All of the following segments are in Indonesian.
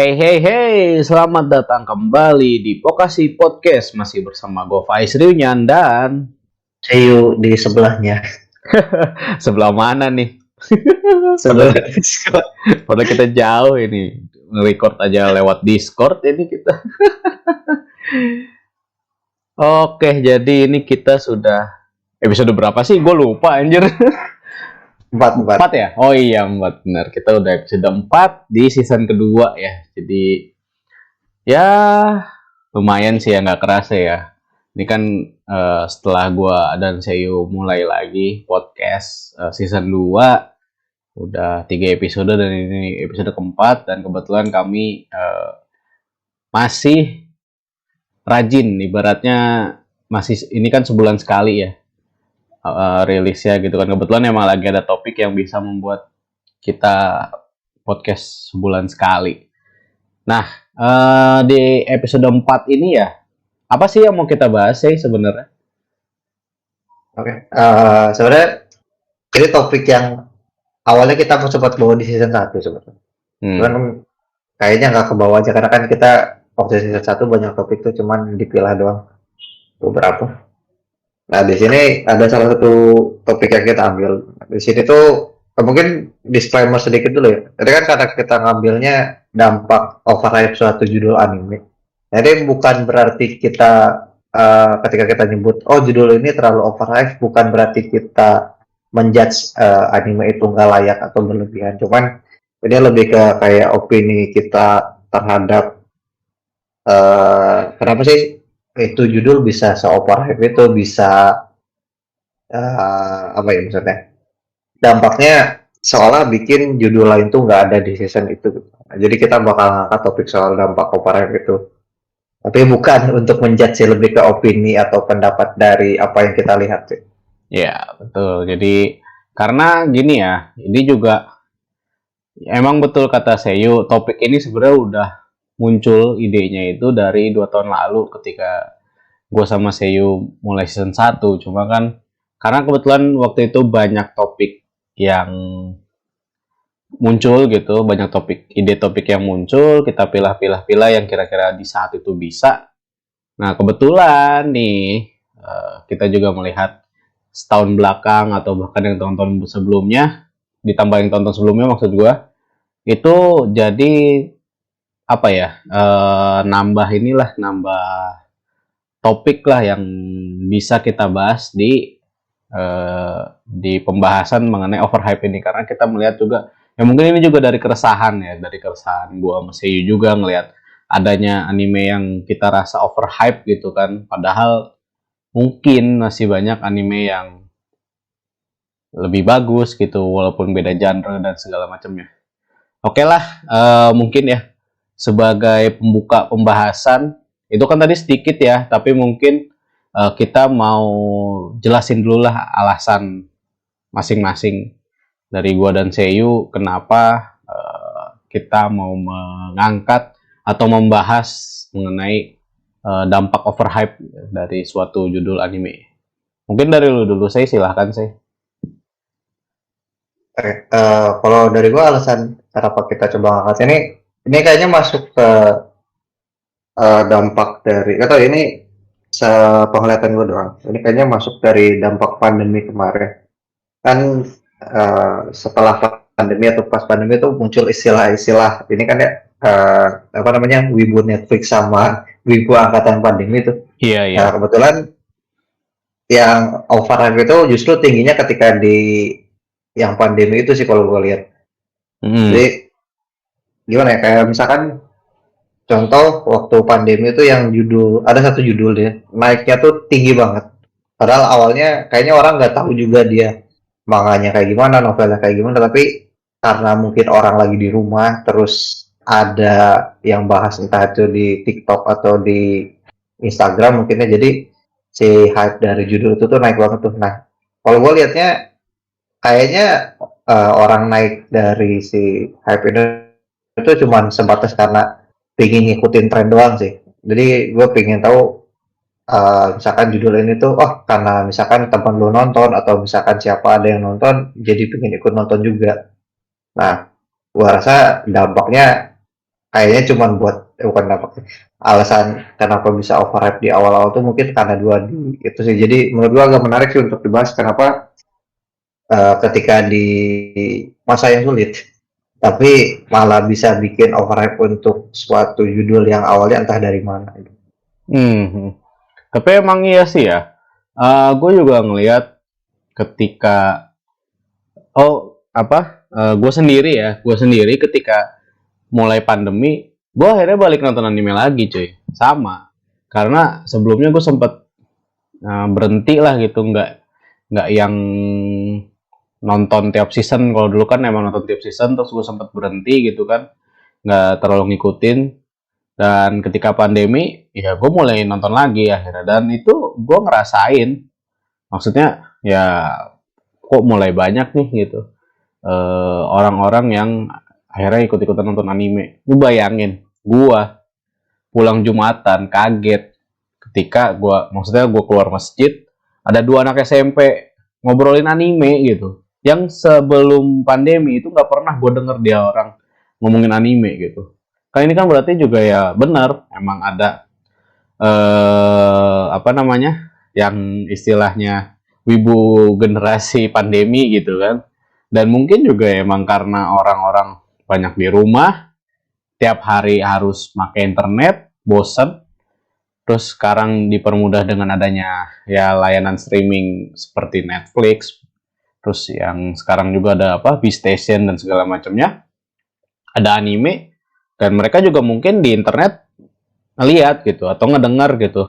Hey hey hey, selamat datang kembali di Pokasi Podcast. Masih bersama gue Faiz Riunyan dan Seyu di sebelahnya. sebelah mana nih? Sebelah padahal, padahal kita jauh ini, nge-record aja lewat Discord ini kita. Oke, jadi ini kita sudah episode berapa sih? Gue lupa anjir. empat. 4 ya? Oh iya 4, benar. Kita udah episode 4 di season kedua ya. Jadi ya lumayan sih ya, nggak kerasa ya. Ini kan setelah gua dan Seyu mulai lagi podcast season 2, udah 3 episode dan ini episode keempat, dan kebetulan kami masih rajin, ibaratnya masih, ini kan sebulan sekali ya rilisnya gitu kan. Kebetulan emang lagi ada topik yang bisa membuat kita podcast sebulan sekali. Nah, di episode 4 ini ya, apa sih yang mau kita bahas sih sebenarnya? Oke. Sebenarnya ini topik yang awalnya kita mau sempat bawa di season 1 sebenarnya. Cuman kayaknya nggak ke bawah aja karena kan kita waktu season 1 banyak topik tuh cuman dipilah doang beberapa. Nah, di sini ada salah satu topik yang kita ambil. Di sini tuh mungkin disclaimer sedikit dulu ya. Jadi kan karena kita ngambilnya dampak overhype suatu judul anime. Jadi bukan berarti kita ketika kita nyebut judul ini terlalu overhype, bukan berarti kita menjudge anime itu nggak layak atau berlebihan. Cuman ini lebih ke kayak opini kita terhadap kenapa sih itu judul bisa se-overhype itu, bisa apa ya maksudnya, dampaknya seolah bikin judul lain tuh nggak ada di season itu. Nah, jadi kita bakal ngangkat topik soal dampak overhype itu. Tapi bukan untuk menjudge, lebih ke opini atau pendapat dari apa yang kita lihat sih. Ya, betul. Jadi karena gini ya, ini juga emang betul kata Seyu, topik ini sebenarnya udah muncul idenya itu dari 2 tahun lalu ketika gue sama Seyu mulai season 1. Cuma kan karena kebetulan waktu itu banyak topik yang muncul gitu, banyak ide topik yang muncul, kita pilah yang kira-kira di saat itu bisa. Nah, kebetulan nih kita juga melihat setahun belakang atau bahkan yang tahun-tahun sebelumnya, ditambah yang tonton sebelumnya maksud gue, itu jadi apa ya, nambah topik lah yang bisa kita bahas di pembahasan mengenai overhype ini, karena kita melihat juga ya, mungkin ini juga dari keresahan gua sama Seiyu juga ngelihat adanya anime yang kita rasa overhype gitu kan, padahal mungkin masih banyak anime yang lebih bagus gitu walaupun beda genre dan segala macamnya. Oke lah, mungkin ya sebagai pembuka pembahasan itu kan tadi sedikit ya, tapi mungkin kita mau jelasin dulu lah alasan masing-masing dari gua dan Seyu kenapa kita mau mengangkat atau membahas mengenai dampak overhype dari suatu judul anime. Mungkin dari lu dulu, saya silahkan saya. Oke, kalau dari gua alasan kenapa kita coba ngangkat ini kayaknya masuk ke dampak dari, atau ini sepenglihatan gue doang. Ini kayaknya masuk dari dampak pandemi kemarin. Kan setelah pandemi atau pas pandemi itu muncul istilah-istilah ini kan ya, apa namanya, wibu Netflix sama wibu angkatan pandemi itu. Iya, iya. Nah, kebetulan yang overhype itu justru tingginya ketika di yang pandemi itu sih kalau gue lihat. Jadi gimana ya, kayak misalkan contoh waktu pandemi itu yang ada satu judul dia naiknya tuh tinggi banget. Padahal awalnya kayaknya orang nggak tahu juga dia manganya kayak gimana, novelnya kayak gimana, tapi karena mungkin orang lagi di rumah, terus ada yang bahas entah itu di TikTok atau di Instagram mungkinnya, jadi si hype dari judul itu tuh naik banget tuh. Nah, kalau gue liatnya kayaknya orang naik dari si hype ini itu cuma sebatas karena pengen ngikutin tren doang sih. Jadi gue pengen tahu misalkan judul ini tuh, karena misalkan teman lu nonton atau misalkan siapa ada yang nonton, jadi pengen ikut nonton juga. Nah, gua rasa dampaknya kayaknya cuman buat bukan apa alasan kenapa bisa overhype di awal-awal tuh mungkin karena itu sih. Jadi menurut gua agak menarik sih untuk dibahas kenapa ketika di masa yang sulit tapi malah bisa bikin overhype untuk suatu judul yang awalnya entah dari mana. Hmm. Tapi emang iya sih ya. Gue juga ngelihat ketika gue sendiri ya, gue sendiri ketika mulai pandemi, gue akhirnya balik nonton anime lagi, cuy. Sama. Karena sebelumnya gue sempet berhenti lah gitu, nggak yang nonton tiap season. Kalau dulu kan emang nonton tiap season, terus gue sempet berhenti gitu kan, nggak terlalu ngikutin. Dan ketika pandemi, ya gue mulai nonton lagi akhirnya. Dan itu gue ngerasain, maksudnya ya kok mulai banyak nih gitu orang-orang yang akhirnya ikut-ikutan nonton anime. Lu bayangin, gua pulang Jumatan kaget ketika maksudnya gua keluar masjid, ada dua anak SMP ngobrolin anime gitu. Yang sebelum pandemi itu nggak pernah gue denger dia orang ngomongin anime gitu. Kan ini kan berarti juga ya benar, emang ada apa namanya, yang istilahnya wibu generasi pandemi gitu kan. Dan mungkin juga emang karena orang-orang banyak di rumah, tiap hari harus pakai internet, bosen. Terus sekarang dipermudah dengan adanya ya layanan streaming seperti Netflix. Terus yang sekarang juga ada Beastation dan segala macamnya. Ada anime dan mereka juga mungkin di internet ngeliat gitu atau ngedengar gitu.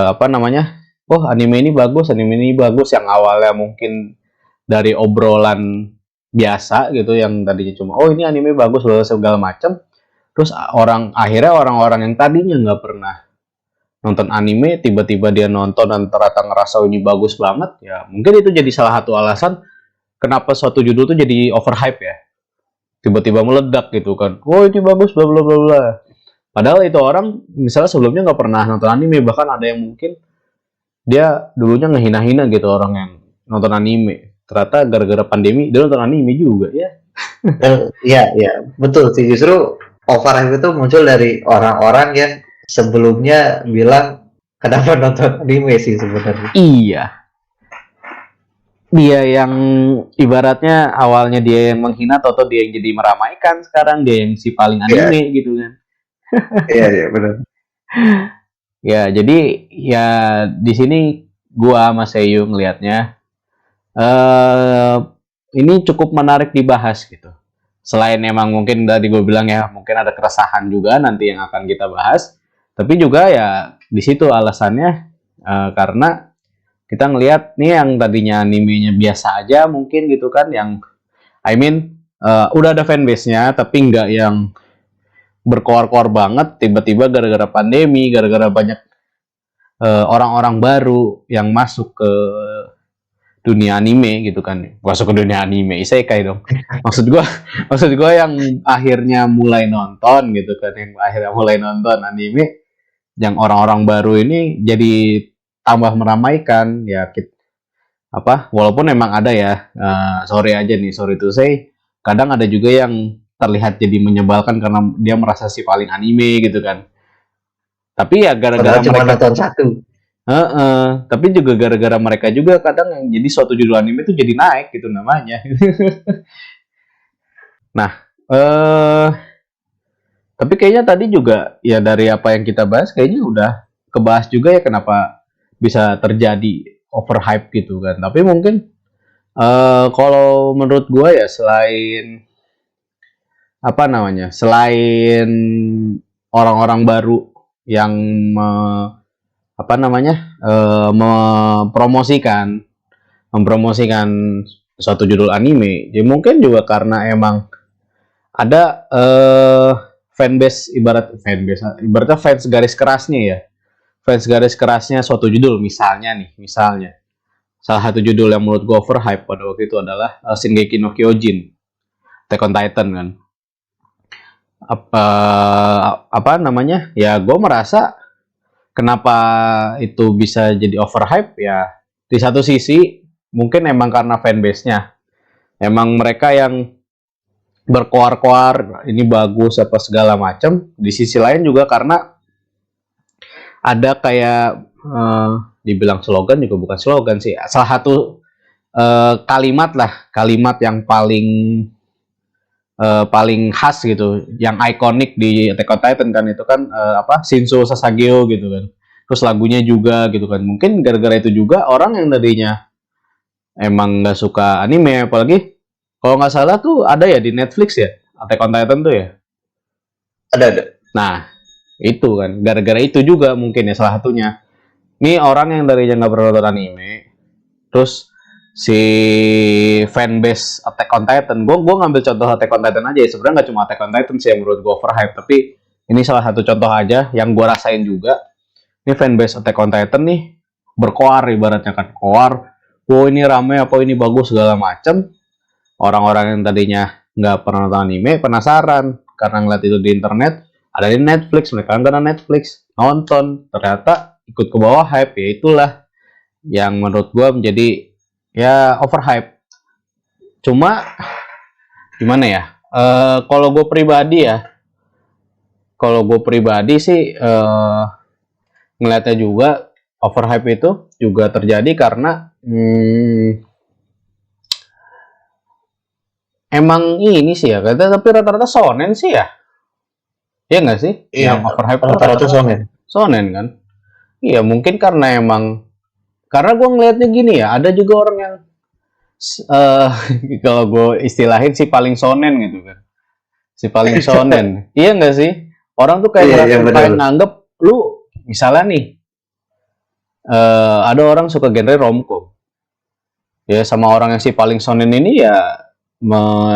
Apa namanya? Oh, anime ini bagus yang awalnya mungkin dari obrolan biasa gitu yang tadinya cuma oh ini anime bagus loh segala macam, terus akhirnya orang-orang yang tadinya nggak pernah nonton anime tiba-tiba dia nonton dan ternyata ngerasa ini bagus banget, ya mungkin itu jadi salah satu alasan kenapa suatu judul tuh jadi overhype ya, tiba-tiba meledak gitu kan, oh ini bagus bla bla bla bla, padahal itu orang misalnya sebelumnya nggak pernah nonton anime, bahkan ada yang mungkin dia dulunya ngehina-hina gitu orang yang nonton anime, ternyata gara-gara pandemi dia nonton anime juga ya. Iya, iya, betul sih. Justru overhype itu muncul dari orang-orang yang sebelumnya bilang kenapa nonton anime sih sebenarnya. Iya, dia yang ibaratnya awalnya dia yang menghina, atau dia yang jadi meramaikan, sekarang dia yang si paling anime gitu kan. Iya, iya, benar. Ya, jadi ya di sini gua sama Seyu ngelihatnya ini cukup menarik dibahas gitu. Selain emang mungkin tadi gue bilang ya, mungkin ada keresahan juga nanti yang akan kita bahas. Tapi juga ya di situ alasannya karena kita ngelihat nih yang tadinya animenya biasa aja mungkin gitu kan, yang udah ada fanbase-nya tapi nggak yang berkoar-koar banget, tiba-tiba gara-gara pandemi, gara-gara banyak orang-orang baru yang masuk ke dunia anime gitu kan, masuk ke dunia anime isekai dong, maksud gua yang akhirnya mulai nonton gitu kan, yang akhirnya mulai nonton anime, yang orang-orang baru ini jadi tambah meramaikan ya walaupun emang ada ya sorry to say, kadang ada juga yang terlihat jadi menyebalkan karena dia merasa si paling anime gitu kan, tapi ya gara-gara Cuma mereka nonton satu. tapi juga gara-gara mereka juga kadang yang jadi suatu judul anime itu jadi naik gitu namanya. Nah, tapi kayaknya tadi juga ya dari apa yang kita bahas kayaknya udah kebahas juga ya kenapa bisa terjadi overhype gitu kan. Tapi mungkin kalau menurut gue ya selain orang-orang baru yang mempromosikan suatu judul anime, ya mungkin juga karena emang ada ibaratnya fans garis kerasnya ya, fans garis kerasnya suatu judul, misalnya salah satu judul yang menurut gue overhype pada waktu itu adalah Shingeki no Kyojin, Attack on Titan kan. Ya gue merasa kenapa itu bisa jadi overhype ya, di satu sisi mungkin emang karena fanbase-nya, emang mereka yang berkoar-koar ini bagus apa segala macam. Di sisi lain juga karena ada kayak dibilang slogan juga bukan slogan sih, salah satu kalimat yang paling khas gitu, yang ikonik di Attack on Titan kan, itu kan apa, Shinso Sasageo gitu kan. Terus lagunya juga gitu kan. Mungkin gara-gara itu juga orang yang tadinya emang nggak suka anime, apalagi kalau nggak salah tuh ada ya di Netflix ya, Attack on Titan tuh ya. Ada. Nah, itu kan gara-gara itu juga mungkin ya salah satunya. Ini orang yang tadinya nggak pernah nonton anime, terus si fanbase Attack on Titan, gue ngambil contoh Attack on Titan aja ya, sebenarnya nggak cuma Attack on Titan sih yang menurut gue overhype, tapi ini salah satu contoh aja yang gue rasain juga. Ini fanbase Attack on Titan nih berkoar, ibaratnya kan koar, wow ini rame apa ini bagus segala macem. Orang-orang yang tadinya nggak pernah nonton anime penasaran karena ngeliat itu di internet, ada di Netflix, mereka kan Netflix nonton, ternyata ikut ke bawah hype. Ya itulah yang menurut gue menjadi ya overhype. Cuma gimana ya, kalau gue pribadi sih ngeliatnya juga overhype itu juga terjadi karena emang ini sih ya, tapi rata-rata shonen sih ya. Iya nggak sih? Iya, Yang overhype rata-rata shonen. Shonen kan? Iya, mungkin karena gue ngelihatnya gini ya, ada juga orang yang kalau gue istilahin si paling shonen gitu kan. Si paling shonen. Iya nggak sih? Orang tuh kayak nganggep lu misalnya nih ada orang suka genre romcom. Ya sama orang yang si paling shonen ini ya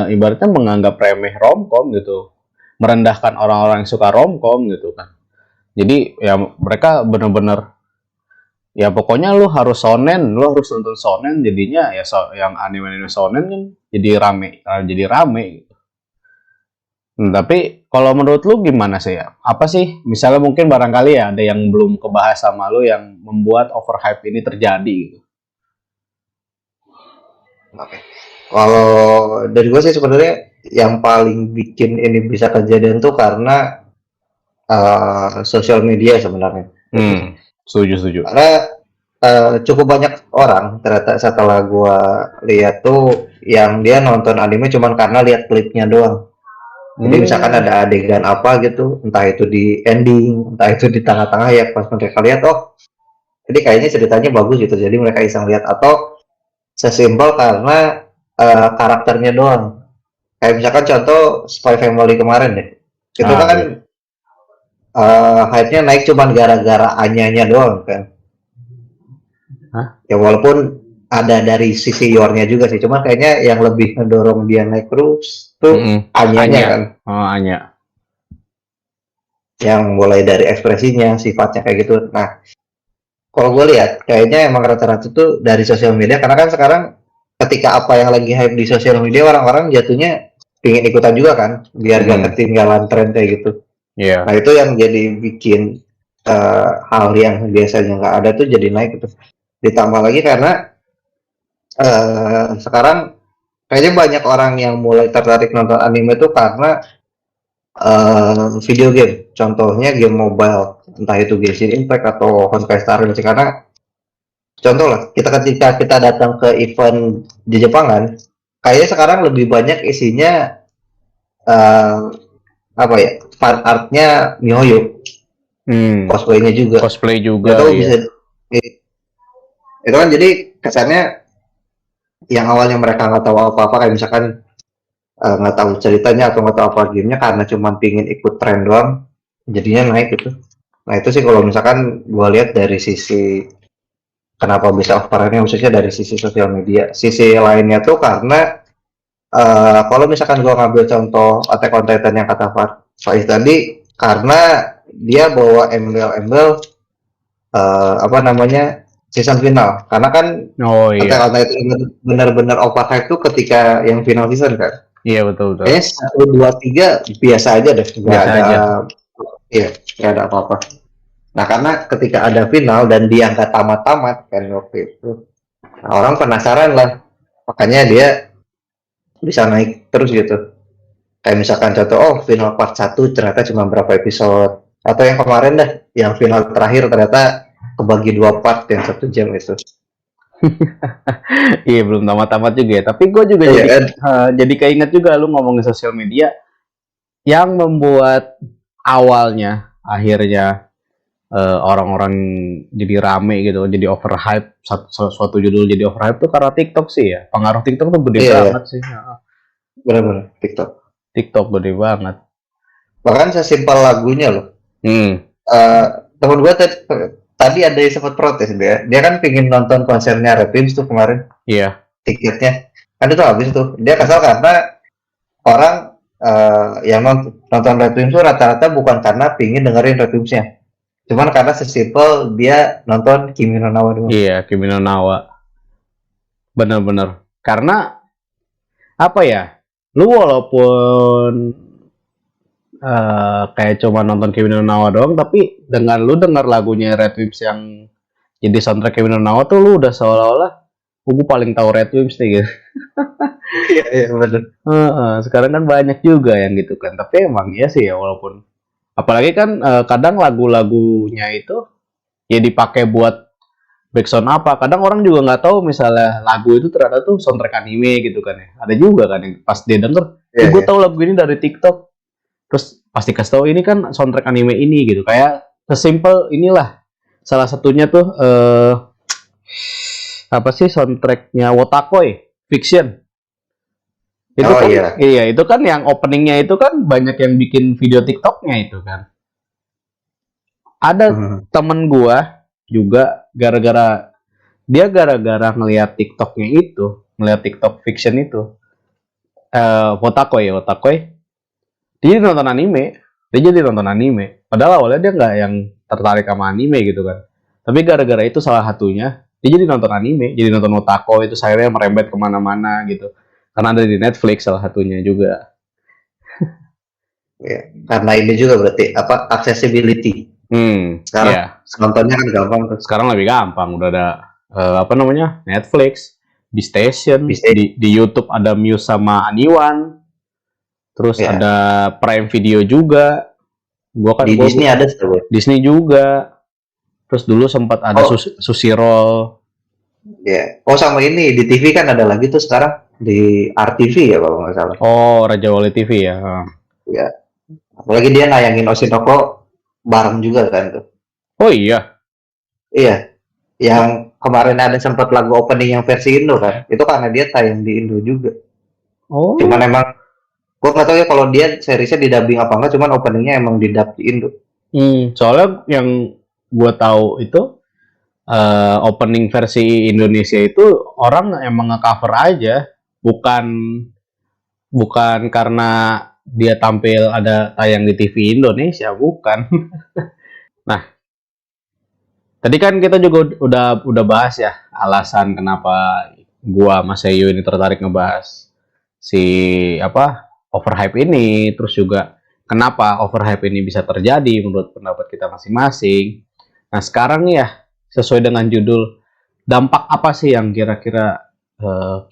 ibaratnya menganggap remeh romcom gitu. Merendahkan orang-orang yang suka romcom gitu kan. Jadi ya mereka bener-bener ya pokoknya lu harus shonen, lu harus nonton shonen, jadinya ya yang anime-anime shonen kan jadi rame gitu. Tapi kalau menurut lu gimana sih ya? Apa sih misalnya mungkin barangkali ya ada yang belum kebahas sama lu yang membuat overhype ini terjadi gitu. Oke. Kalau dari gue sih sebenarnya yang paling bikin ini bisa kejadian tuh karena sosial media sebenarnya. Setuju. Karena cukup banyak orang ternyata setelah gue lihat tuh yang dia nonton anime cuman karena lihat klipnya doang. Jadi misalkan ada adegan apa gitu, entah itu di ending, entah itu di tengah-tengah ya, pas mereka lihat, oh, jadi kayaknya ceritanya bagus gitu, jadi mereka iseng lihat, atau sesimpel karena karakternya doang. Kayak misalkan contoh Spy Family kemarin deh, itu kan hype-nya naik cuman gara-gara Anya-nya doang kan. Ya walaupun ada dari sisi Yornya juga sih, cuman kayaknya yang lebih mendorong dia naik terus tuh Anya-nya kan. Anya. Yang mulai dari ekspresinya, sifatnya kayak gitu. Nah, kalau gue lihat kayaknya emang rata-rata tuh dari sosial media, karena kan sekarang ketika apa yang lagi hype di sosial media, orang-orang jatuhnya pingin ikutan juga kan, biar gak ketinggalan tren kayak gitu. Nah itu yang jadi bikin hal yang biasanya nggak ada tuh jadi naik gitu. Ditambah lagi karena sekarang kayaknya banyak orang yang mulai tertarik nonton anime tuh karena video game, contohnya game mobile, entah itu Genshin Impact atau Honkai Star Rail. Karena contoh lah, ketika kita datang ke event di Jepang kan, kayaknya sekarang lebih banyak isinya apa ya, fan artnya MiHoYo, cosplay juga itu bisa itu kan, jadi kesannya yang awalnya mereka nggak tahu apa-apa, kayak misalkan nggak tahu ceritanya atau nggak tahu apa gamenya, karena cuma pingin ikut tren doang, jadinya naik gitu. Nah itu sih kalau misalkan gue lihat dari sisi kenapa bisa overhype-nya, khususnya dari sisi sosial media. Sisi lainnya tuh karena kalau misalkan gue ngambil contoh Attack on Titan yang kata Faiz tadi, karena dia bawa embel-embel apa namanya, season final. Karena kan Attack on Titan benar-benar overhype tuh ketika yang final season kan. Iya betul. 1, 2, 3 biasa aja deh, nggak ada apa-apa. Nah karena ketika ada final dan dia nggak tamat-tamat kan waktu itu, nah, orang penasaran lah, makanya dia bisa naik terus gitu. Kayak misalkan contoh, oh final part 1 ternyata cuma berapa episode. Atau yang kemarin dah, yang final terakhir ternyata kebagi 2 part yang 1 jam itu. Iya belum tamat-tamat juga ya. Tapi gue juga Iya jadi kan? jadi keinget juga lu ngomongin sosial media yang membuat awalnya akhirnya orang-orang jadi rame gitu, jadi overhype suatu judul jadi overhype tuh karena TikTok sih ya. Pengaruh TikTok tuh gede Iya, iya. banget sih. Ya. Benar-benar TikTok. TikTok gede banget. Bahkan sesimpel lagunya loh. Hmm, Eh temen gue tadi ada yang sempat protes dia kan pingin nonton konsernya Red Wimps tuh kemarin iya. tiketnya kan itu habis tuh dia kesal karena orang yang nonton Red Wimps tuh rata-rata bukan karena pingin dengerin Red Wimps-nya cuman karena sesimpel dia nonton Kimi no Na wa doang. Iya, Kimi no Na wa. Bener-bener. Karena apa ya? Lu walaupun kayak cuma nonton Kimi no Na wa doang, tapi dengan lu denger lagunya Red Wimps yang jadi soundtrack Kimi no Na wa tuh lu udah seolah-olah gue paling tahu Red Wimps nih gitu. Iya iya benar. Sekarang kan banyak juga yang gitu kan. Tapi emang iya sih ya walaupun apalagi kan kadang lagu-lagunya itu ya dipakai buat backsound apa. Kadang orang juga nggak tahu misalnya lagu itu ternyata tuh soundtrack anime gitu kan ya. Ada juga kan yang pas dia denger, Iya gue iya. tahu lagu ini dari TikTok. Terus pasti kasih tahu ini kan soundtrack anime ini gitu. Kayak sesimpel inilah salah satunya tuh apa sih soundtracknya Wotakoi Fiction. Itu Oh kan iya. iya itu kan yang openingnya itu kan banyak yang bikin video TikToknya itu kan. Ada Hmm. temen gua juga gara-gara ngelihat TikToknya itu, ngelihat TikTok Fiction itu, Wotakoi, dia nonton anime, Padahal awalnya dia nggak yang tertarik sama anime gitu kan. Tapi gara-gara itu salah satunya, dia jadi nonton anime, jadi nonton Otakoi itu akhirnya merembet kemana-mana gitu. Karena ada di Netflix salah satunya juga. Iya. Karena ini juga berarti apa accessibility sekarang Ya. nontonnya kan gampang tuh Sekarang lebih gampang, udah ada apa namanya Netflix, di Station, bisa di YouTube ada Muse sama Aniwan, terus ya ada Prime Video juga. di Disney ada tuh. Disney juga. Terus dulu sempat ada Oh Susirol. ya. Oh sama ini di TV kan ada lagi tuh sekarang di RTV ya kalau nggak salah. Oh, Raja Wali TV ya. Ya. Apalagi dia nayangin Oshinoko bareng juga kan tuh. Oh iya. Iya. Yang kemarin ada sempat lagu opening yang versi Indo kan. Itu karena dia tayang di Indo juga. Cuman Oh. emang gua nggak tahu ya kalau dia seriesnya di dubbing apa enggak. Cuman openingnya emang di dub di Indo. Soalnya yang gue tahu itu opening versi Indonesia itu orang emang nge-cover aja, bukan bukan karena dia tampil ada tayang di TV Indonesia, bukan. Nah, tadi kan kita juga udah bahas ya alasan kenapa gua Mas Ayu ini tertarik ngebahas si apa overhype ini, terus juga kenapa overhype ini bisa terjadi menurut pendapat kita masing-masing. Nah, sekarang ya sesuai dengan judul, dampak apa sih yang kira-kira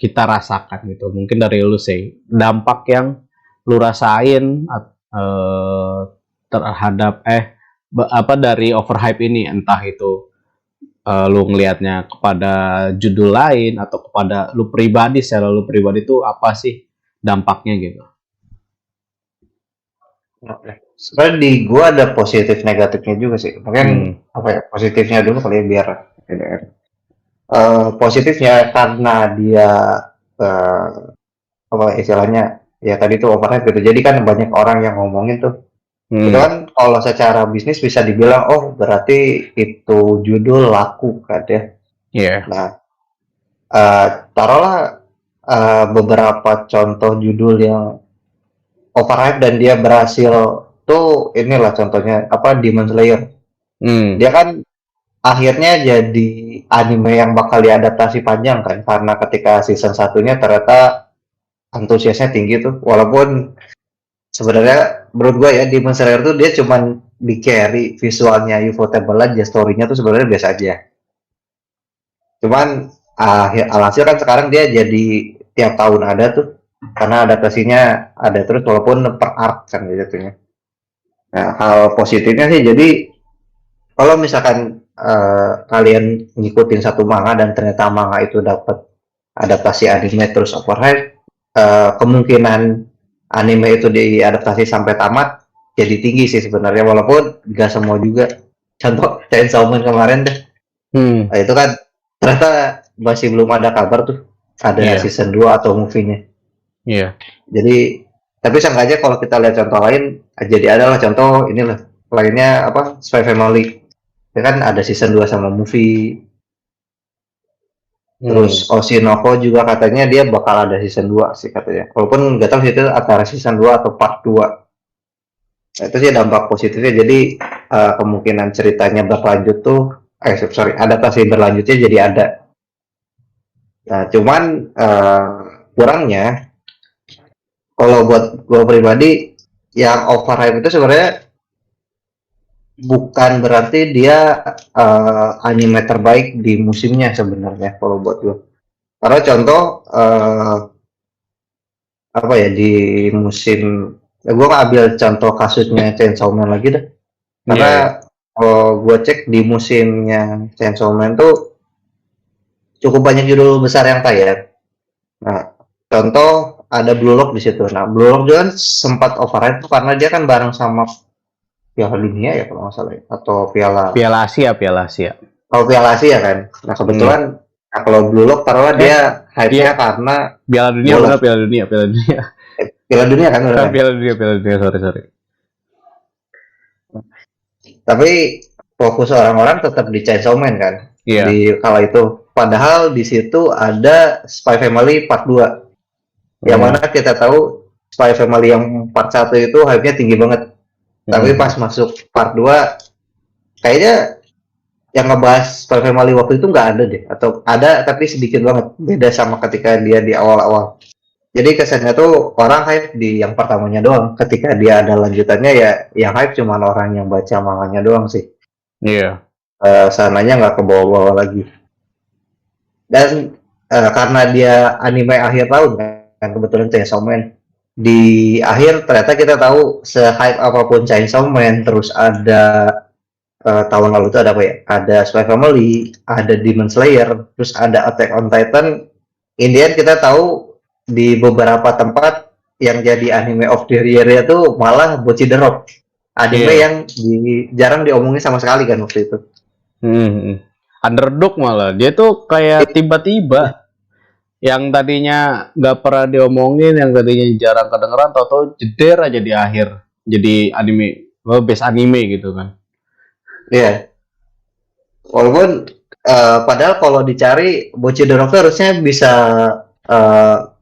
kita rasakan gitu? Mungkin dari lu sih, dampak yang lu rasain terhadap apa dari overhype ini, entah itu lu ngelihatnya kepada judul lain atau kepada lu pribadi, secara lu pribadi itu apa sih dampaknya gitu? Sebenarnya di gua ada positif negatifnya juga sih. Mungkin apa ya positifnya dulu kali ya biar positifnya karena dia uh, apa istilahnya ya tadi tuh overhype gitu. Jadi kan banyak orang yang ngomongin tuh. Itu kan kalau secara bisnis bisa dibilang oh berarti itu judul laku kan ya. Iya. Nah, taruhlah beberapa contoh judul yang overhype dan dia berhasil tuh inilah contohnya apa Demon Slayer. Dia kan akhirnya jadi anime yang bakal diadaptasi panjang kan karena ketika season satunya ternyata antusiasnya tinggi tuh walaupun sebenarnya menurut gue ya Demon Slayer tuh dia cuman di carry visualnya ufotable aja story-nya tuh sebenarnya biasa aja cuman alhasil kan sekarang dia jadi tiap tahun ada tuh karena adaptasinya ada terus walaupun per arc kan jatuhnya. Nah, hal positifnya sih jadi kalau misalkan kalian ngikutin satu manga dan ternyata manga itu dapat adaptasi anime terus overhype, kemungkinan anime itu diadaptasi sampai tamat jadi tinggi sih sebenarnya walaupun nggak semua juga. Contoh Chainsaw Man kemarin deh, nah, itu kan ternyata masih belum ada kabar tuh ada Iya. season 2 atau movie-nya. Iya. Jadi tapi sengaja kalau kita lihat contoh lain jadi adalah contoh inilah lainnya apa Spy Family. Ya kan ada season 2 sama movie. Terus Oshinoko juga katanya dia bakal ada season 2 sih katanya. Walaupun nggak tahu sih itu antara season 2 atau part 2. Nah, itu sih dampak positifnya. Jadi kemungkinan ceritanya berlanjut tuh adaptasi berlanjutnya jadi ada. Nah, cuman kurangnya kalau buat gue pribadi yang overhype itu sebenarnya bukan berarti dia anime terbaik di musimnya sebenarnya kalau buat gue. Karena contoh apa ya di musim gue ambil contoh kasusnya Chainsaw Man lagi deh. Karena kalau gue cek di musimnya Chainsaw Man tuh cukup banyak judul besar yang tayang. Nah, contoh ada Blue Lock di situ. Nah, Blue Lock juga kan sempat overhype tuh karena dia kan bareng sama Piala Dunia ya kalau nggak salah ya. Atau Piala Piala Asia. Oh, Piala Asia kan. Nah, kebetulan nah, kalau Blue Lock taruhlah dia hype-nya karena Piala Dunia bola. benar Piala Dunia. Piala Dunia kan benar. Piala Dunia, sorry. Tapi fokus orang-orang tetap di Chainsaw Man kan. Iya. Di kala itu. Padahal di situ ada Spy Family Part 2. Yang mana kita tahu Spy Family yang Part 1 itu hype-nya tinggi banget. Tapi pas masuk Part 2 kayaknya yang ngebahas Spy Family waktu itu nggak ada deh. Atau ada tapi sedikit banget. Beda sama ketika dia di awal-awal. Jadi kesannya tuh orang hype di yang pertamanya doang. Ketika dia ada lanjutannya ya yang hype cuma orang yang baca manganya doang sih. Iya. Sananya nggak ke bawah-bawah lagi. Dan karena dia anime akhir tahun kan kebetulan Chainsaw Man. Di akhir ternyata kita tahu se-hype apapun Chainsaw Man terus ada tahun lalu itu ada apa ya? Ada Spy Family, ada Demon Slayer, terus ada Attack on Titan. In the end kita tahu di beberapa tempat yang jadi anime of the year itu malah Bocchi the Rock. Anime yang jarang diomongin sama sekali kan waktu itu. Underdog malah. Dia tuh kayak tiba-tiba yang tadinya nggak pernah diomongin, yang tadinya jarang kedengeran, tau-tau jeder aja di akhir. Jadi anime, best anime gitu kan. Iya. Walaupun padahal kalau dicari Bocchi the Rock harusnya bisa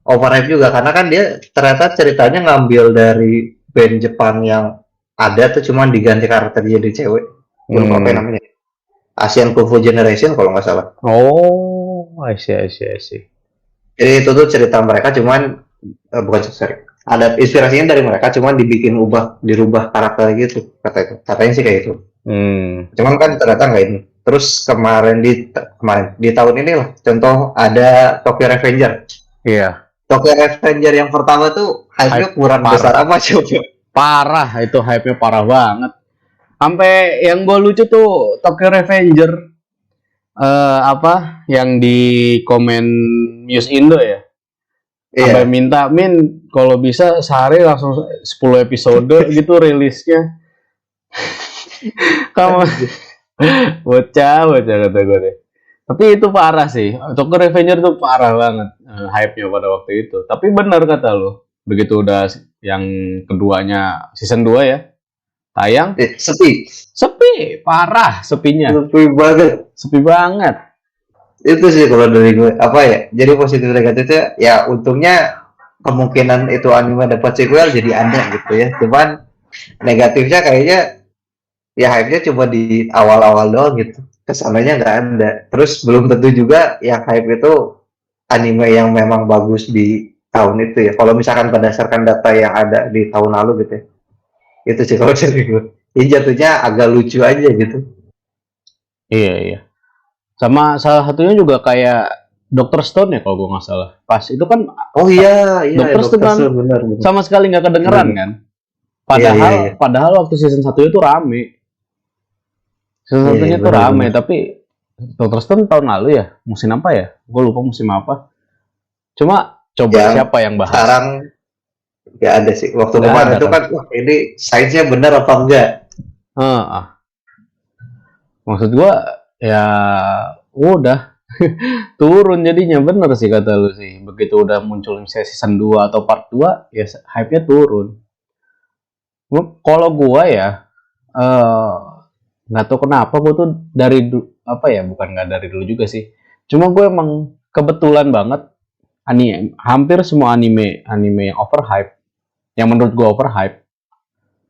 overhype juga karena kan dia ternyata ceritanya ngambil dari band Jepang yang ada tuh cuman diganti karakter jadi cewek. Lupa apa namanya? Asian Kung Fu Generation kalau nggak salah. Oh, I see. Jadi itu tuh cerita mereka cuman bukan sorry. Ada inspirasinya dari mereka cuman dirubah karakter gitu katanya sih kayak itu. Cuman kan ternyata nggak ini. Terus kemarin di tahun ini lah contoh ada Tokyo Revenger. Iya. Tokyo Revenger yang pertama tuh hype-nya kurang besar apa coba? Parah, itu hype-nya parah banget. Sampai yang gue lucu tuh Tokyo Revenger yang di komen Muse Indo ya. Sampai minta kalau bisa sehari langsung 10 episode gitu rilisnya. Kamu bocah kata gue deh. Tapi itu parah sih. Tokyo Revenger tuh parah banget hype-nya pada waktu itu. Tapi benar kata lo. Begitu udah yang keduanya season 2 ya. Tayang. Sepi. Parah sepinya. Sepi banget. Itu sih kalau dari gue. Apa ya? Jadi positif negatifnya ya untungnya kemungkinan itu anime dapat sequel jadi ada gitu ya. Cuman negatifnya kayaknya ya hype-nya cuma di awal-awal doang gitu. Kesananya nggak ada. Terus belum tentu juga yang hype itu anime yang memang bagus di tahun itu ya. Kalau misalkan berdasarkan data yang ada di tahun lalu gitu ya. Itu sih kalau dari gue. Ini jatuhnya agak lucu aja gitu. Iya. Sama salah satunya juga kayak Dr. Stone ya kalau gue nggak salah. Pas itu kan Oh iya, iya, Dr. Stone Dokter kan Stone, benar, benar. sama sekali nggak kedengeran Hmm. kan. Iya, iya, iya. Padahal waktu season 1 itu rame. Season Iya, iya, satunya tuh benar, rame, benar. tapi Dr. Stone tahun lalu ya? Musim apa ya? Gue lupa musim apa. Cuma coba Yang siapa yang bahas? sekarang nggak ada sih. Waktu Nggak kemarin ada itu kan? kan, wah ini sainsnya benar apa enggak? Heeh. Maksud gue ya udah turun jadinya, bener sih kata lu sih. Begitu udah muncul misalnya season 2 atau part 2, ya hype-nya turun. Kalau gua ya eh nggak tahu kenapa gue tuh apa ya, bukan nggak dari dulu juga sih. Cuma gue emang kebetulan banget hampir semua anime yang overhype, yang menurut gue overhype,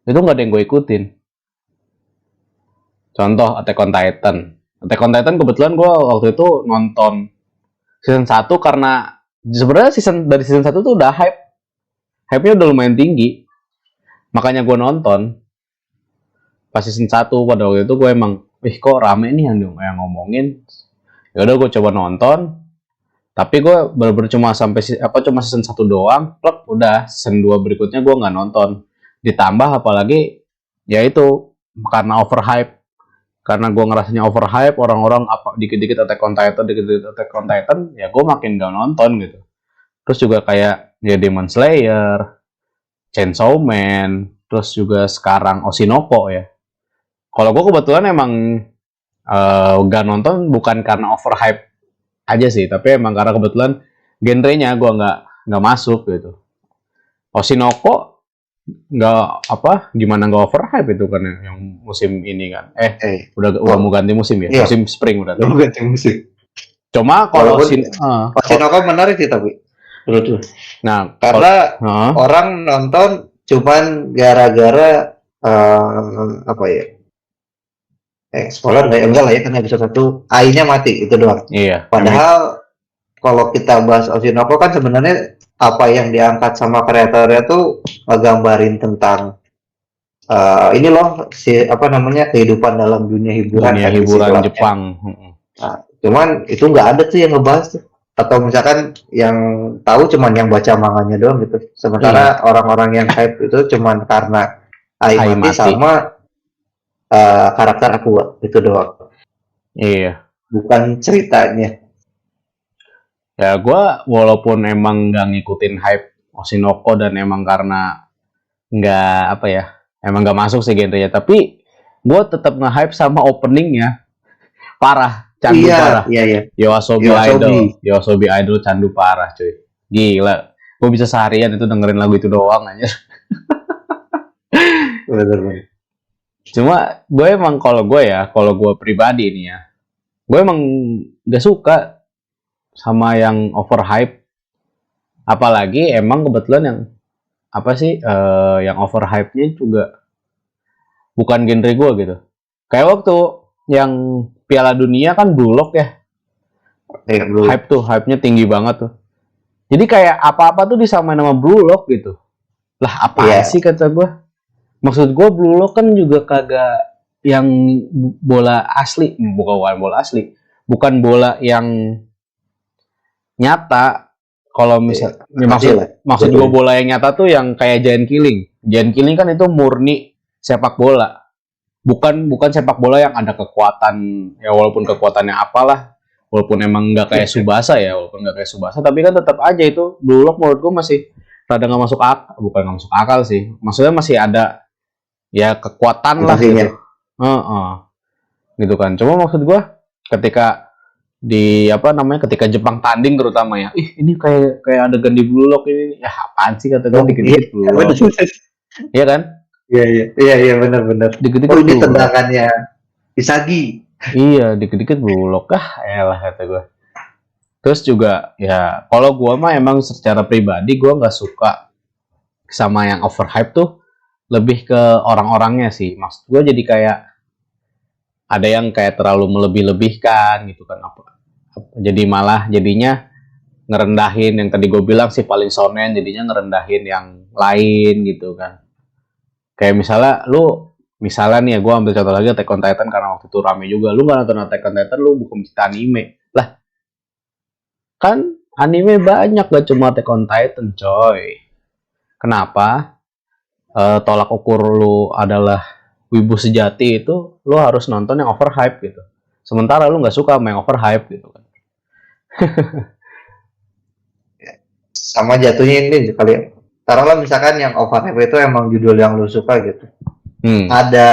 itu nggak ada yang gue ikutin. Contoh Attack on Titan. Attack on Titan kebetulan gue waktu itu nonton season 1 karena sebenarnya dari season 1 tuh udah hype. Hype-nya udah lumayan tinggi. Makanya gue nonton. Pas season 1 pada waktu itu gue emang, kok rame nih yang ngomongin. Ya udah gue coba nonton. Tapi gue bener-bener cuma cuma season 1 doang. Plek, udah season 2 berikutnya gue nggak nonton. Ditambah apalagi ya itu karena overhype. Karena gue ngerasanya overhype, orang-orang dikit-dikit Attack on Titan, dikit-dikit Attack on Titan, ya gue makin gak nonton gitu. Terus juga kayak ya Demon Slayer, Chainsaw Man, terus juga sekarang Oshinoko ya. Kalau gue kebetulan emang gak nonton bukan karena overhype aja sih, tapi emang karena kebetulan genrenya gue nggak masuk gitu. Oshinoko gimana nggak overhype itu kan yang musim ini kan. Udah mau ganti musim ya, Iya, musim spring udah. udah ganti musik. Cuma kalau Walaupun Oshinoko menarik sih tapi menurut lu. nah Karena orang nonton cuman gara-gara apa ya? Spoiler nggak ya? Enggak lah ya, karena episode 1 AI-nya mati, itu doang. iya. Padahal kalau kita bahas Oshinoko kan sebenarnya apa yang diangkat sama kreatornya tuh ngegambarin tentang ini loh apa namanya, kehidupan dalam dunia hiburan, dunia kan, hiburan Jepang. Nah, cuman itu nggak ada tuh yang ngebahas, atau misalkan yang tahu cuman yang baca manganya doang gitu. Sementara orang-orang yang hype itu cuman karena AI mati sama karakter Aqua itu doang. Iya. Bukan ceritanya. Ya gue walaupun emang nggak ngikutin hype Oshinoko dan emang karena nggak apa ya, emang nggak masuk sih genrenya, tapi gue tetap nge-hype sama openingnya. Parah, candu parah. Iya. Yoasobi Idol candu parah cuy. Gila. Gue bisa seharian itu dengerin lagu itu doang aja. Bener. Cuma gue emang kalau gue pribadi nih ya, gue emang gak suka sama yang overhype. Apalagi emang kebetulan yang yang overhype-nya juga bukan genre gue gitu. Kayak waktu yang Piala Dunia kan Blue Lock ya. Hype-nya tinggi banget tuh. Jadi kayak apa-apa tuh disamain sama Blue Lock gitu. Lah apaan sih kata gue. Maksud gue Blue Lock kan juga kagak yang bola asli. Bukan bola asli. Bukan bola yang nyata. Kalau maksud gue bola yang nyata tuh yang kayak Giant Killing. Giant Killing kan itu murni sepak bola. Bukan sepak bola yang ada kekuatan, ya walaupun kekuatannya apalah, walaupun emang nggak kayak Tsubasa ya, tapi kan tetap aja itu Blue Lock menurut gue masih rada nggak masuk akal, bukan nggak masuk akal sih, maksudnya masih ada ya kekuatan lah gitu, gitu kan. Cuma maksud gue ketika ketika Jepang tanding terutama ya, ini kayak adegan di Blue Lock ini, ya apaan sih kata gue, dikit-dikit Blue Lock, iya kan? Iya benar. Dikit-dikit ini tendangannya Isagi. Iya, dikit-dikit Blue Lock elah kata gue. Terus juga ya kalau gue mah emang secara pribadi gue nggak suka sama yang overhype tuh, lebih ke orang-orangnya sih. Maksud gue jadi kayak ada yang kayak terlalu melebih-lebihkan gitu kan, jadinya ngerendahin yang tadi gue bilang sih paling shonen, jadinya ngerendahin yang lain gitu kan. Kayak misalnya nih ya, gue ambil contoh lagi Attack on Titan karena waktu itu rame juga. Lu nggak nonton Attack on Titan, lu bukan pecinta anime lah. Kan anime banyak, gak cuma Attack on Titan, coy. Kenapa? Tolak ukur lu adalah wibu sejati itu, lu harus nonton yang overhype gitu. Sementara lu nggak suka sama yang overhype gitu kan. Sama jatuhnya ini kali ya. Taruhlah misalkan yang overhype itu emang judul yang lu suka gitu. Ada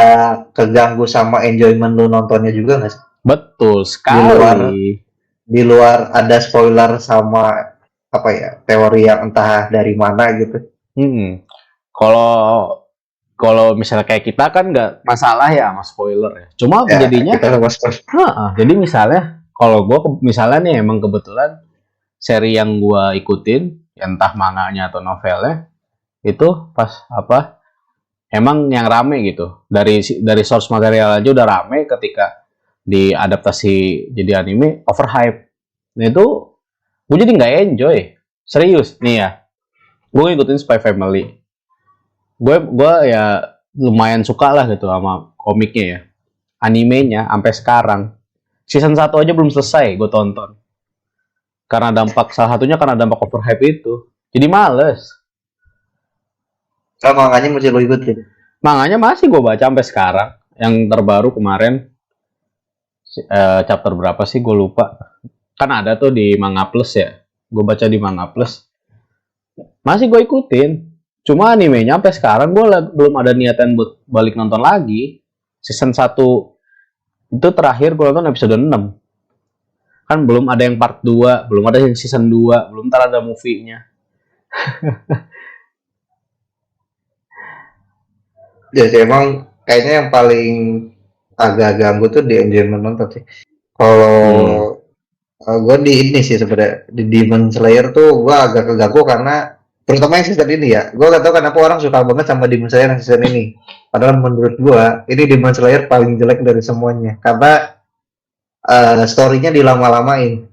keganggu sama enjoyment lu nontonnya juga nggak sih? Betul sekali. Di luar ada spoiler sama apa ya, teori yang entah dari mana gitu. Kalau misalnya kayak kita kan nggak masalah ya sama spoiler ya. Cuma Ya, jadinya jadi misalnya kalau gue misalnya nih emang kebetulan seri yang gue ikutin, entah manganya atau novelnya, itu pas apa emang yang rame gitu. Dari source material aja udah rame, ketika diadaptasi jadi anime overhype. Nah itu gue jadi nggak enjoy. Serius nih ya. Gue ngikutin Spy Family. Gue ya lumayan suka lah gitu sama komiknya ya. Animenya sampai sekarang. Season 1 aja belum selesai gue tonton. Karena salah satunya karena dampak overhype itu. Jadi males. Kalau manganya masih lo ikutin? Manganya masih gue baca sampai sekarang. Yang terbaru kemarin chapter berapa sih gue lupa. Kan ada tuh di Manga Plus ya. Gue baca di Manga Plus. Masih gue ikutin. Cuma animenya sampai sekarang gue belum ada niatan buat balik nonton lagi. Season 1 itu terakhir gue nonton episode 6. Kan belum ada yang part 2, belum ada yang season 2, belum ada movie-nya. Jadi emang kayaknya yang paling agak ganggu tuh di enjoyment nonton sih. Kalau gue di ini sih sebenarnya di Demon Slayer tuh gue agak keganggu karena terutama yang season ini ya. Gue gak tau kenapa orang suka banget sama Demon Slayer yang season ini. Padahal menurut gue ini Demon Slayer paling jelek dari semuanya karena story-nya dilama-lamain.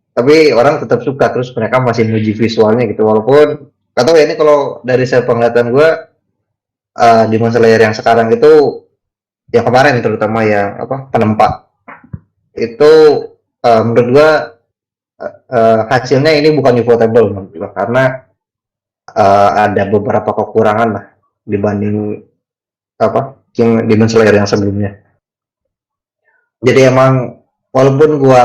Tapi orang tetap suka, terus mereka masih muji visualnya gitu, walaupun atau ya ini kalau dari saya penglihatan gue Demon Slayer yang sekarang itu yang kemarin terutama yang apa penempat itu menurut gue hasilnya ini bukan ufotable menurut gue karena ada beberapa kekurangan lah dibanding apa Demon Slayer yang sebelumnya. Jadi emang walaupun gue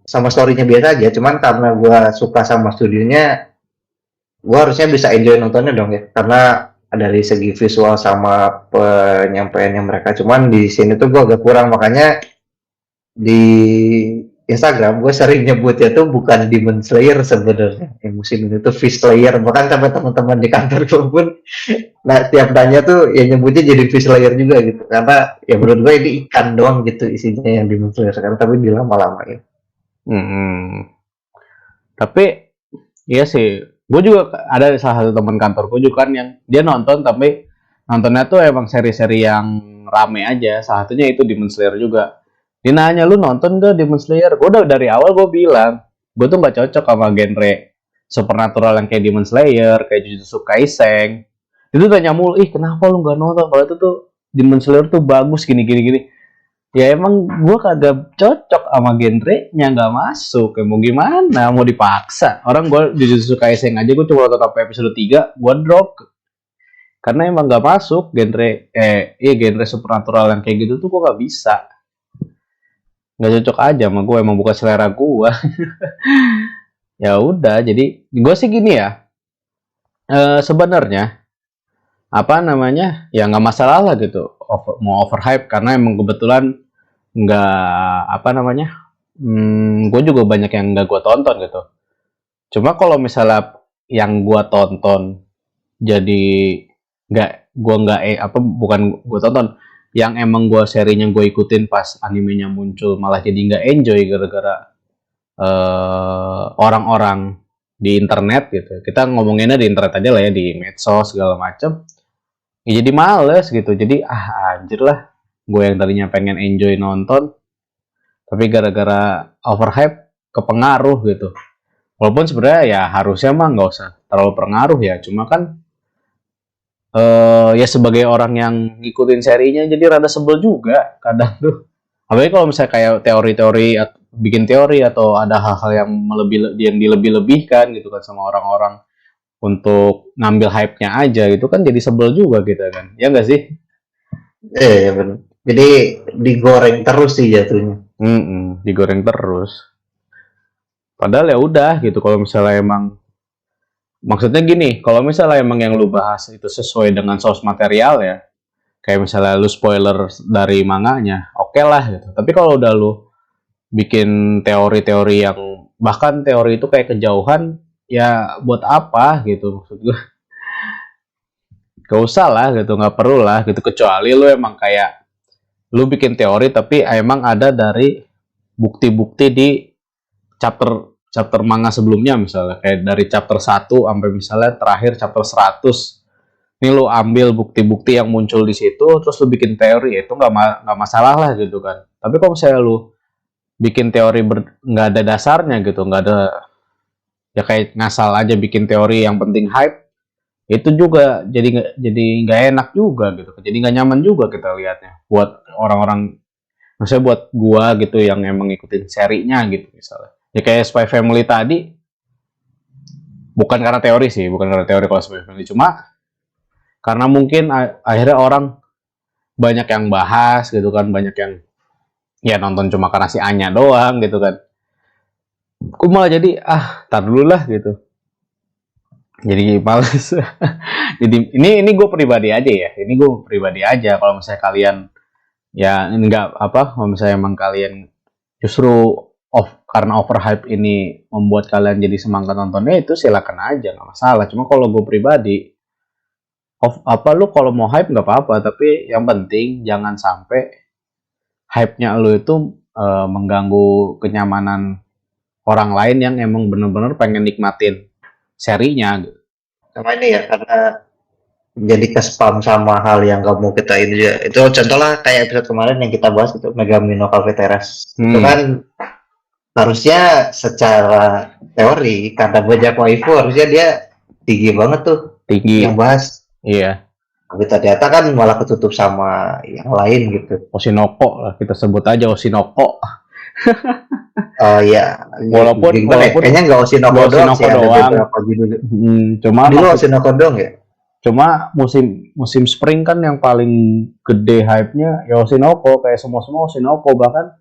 sama story-nya biasa aja, cuman karena gue suka sama studionya, gue harusnya bisa enjoy nontonnya dong ya, karena dari segi visual sama penyampaiannya mereka. Cuman di sini tuh gue agak kurang, makanya di Instagram gue sering nyebutnya tuh bukan Demon Slayer sebenarnya, yang musim ini tuh Fish Slayer. Bahkan sampai teman-teman di kantor gue pun, nah tiap tanya tuh ya nyebutnya jadi Fish Slayer juga gitu, karena ya menurut gue ini ikan doang gitu isinya yang Demon Slayer sekarang, tapi dilama-lamain. Tapi iya sih, gue juga ada salah satu teman kantor gue juga kan yang dia nonton, tapi nontonnya tuh emang seri-seri yang rame aja. Salah satunya itu Demon Slayer juga. Dia nanya, lu nonton gak Demon Slayer? Gue udah dari awal gue bilang, gue tuh gak cocok sama genre supernatural yang kayak Demon Slayer, kayak Jujutsu Kaisen. Itu tanya mulu, kenapa lu gak nonton? Kalau itu tuh Demon Slayer tuh bagus gini. Ya emang gue kagak cocok sama genre-nya, gak masuk. Ya mau gimana, mau dipaksa. Orang gue Jujutsu Kaisen aja gue cuma nonton sampai episode 3, gue drop. Karena emang gak masuk genre supernatural yang kayak gitu tuh gue gak bisa. Gak cocok aja sama gue, emang bukan selera gue. Ya udah, jadi gue sih gini ya. Sebenarnya apa namanya, ya nggak masalah lah gitu mau overhype, karena emang kebetulan nggak apa namanya, gue juga banyak yang nggak gue tonton gitu. Cuma kalau misalnya yang gue tonton jadi bukan gue tonton, yang emang gue serinya gue ikutin pas animenya muncul malah jadi nggak enjoy gara-gara orang-orang di internet gitu. Kita ngomonginnya di internet aja lah ya, di medsos segala macam. Ya jadi males gitu. Jadi anjir lah, gue yang tadinya pengen enjoy nonton, tapi gara-gara overhype kepengaruh gitu. Walaupun sebenarnya ya harusnya mah nggak usah terlalu pengaruh ya. Cuma kan ya sebagai orang yang ngikutin serinya jadi rada sebel juga kadang tuh. Apalagi kalau misalnya kayak teori-teori bikin teori atau ada hal-hal yang dilebih-lebihkan gitu kan sama orang-orang untuk ngambil hype-nya aja gitu kan, jadi sebel juga kita kan. Ya nggak sih? Ya benar. Jadi digoreng terus sih jatuhnya. Digoreng terus. Padahal ya udah gitu, kalau misalnya emang maksudnya gini, kalau misalnya emang yang lu bahas itu sesuai dengan source material ya, kayak misalnya lu spoiler dari manganya, oke lah gitu. Tapi kalau udah lu bikin teori-teori yang bahkan teori itu kayak kejauhan, ya buat apa gitu maksud gue. Gak usah lah gitu, nggak perlu lah gitu, kecuali lu emang kayak lu bikin teori tapi emang ada dari bukti-bukti di chapter chapter manga sebelumnya, misalnya kayak dari chapter 1 sampai misalnya terakhir chapter 100. Ini lu ambil bukti-bukti yang muncul di situ terus lu bikin teori, itu nggak masalah lah gitu kan. Tapi kalau misalnya lu bikin teori nggak ada dasarnya gitu, nggak ada, ya kayak ngasal aja bikin teori yang penting hype, itu juga jadi nggak enak juga gitu, jadi nggak nyaman juga kita lihatnya buat orang-orang, maksudnya buat gua gitu yang emang ngikutin serinya gitu misalnya. Ya kayak Spy Family tadi, bukan karena teori sih, bukan karena teori kalau Spy Family, cuma karena mungkin akhirnya orang banyak yang bahas gitu kan, banyak yang ya nonton cuma karena si Anya doang gitu kan. Aku malah jadi tar dulu lah gitu. Jadi males. Jadi ini gue pribadi aja ya. Ini gue pribadi aja. Kalau misalnya kalian ya enggak apa, kalau misalnya emang kalian justru karena overhype ini membuat kalian jadi semangat nontonnya, itu silakan aja, nggak masalah. Cuma kalau gue pribadi, lu kalau mau hype nggak apa-apa, tapi yang penting jangan sampai hype-nya lu itu mengganggu kenyamanan orang lain yang emang bener-bener pengen nikmatin serinya gitu. Sama ini ya, karena jadi ke-spam sama hal yang gak mau kita ini ya. Itu contoh lah kayak episode kemarin yang kita bahas itu Megamino Cafe Terrace. Itu kan harusnya secara teori karena banyak waifu harusnya dia tinggi banget tuh, tinggi yang bahas. Iya. Tapi ternyata kan malah ketutup sama yang lain gitu. Oshinoko lah, kita sebut aja Oshinoko. Ya, walaupun kayaknya nggak Oshinoko doang sih, ada beberapa judul. Cuma dulu Oshinoko doang ya. Cuma musim spring kan yang paling gede hype-nya ya Oshinoko, kayak semua Oshinoko, bahkan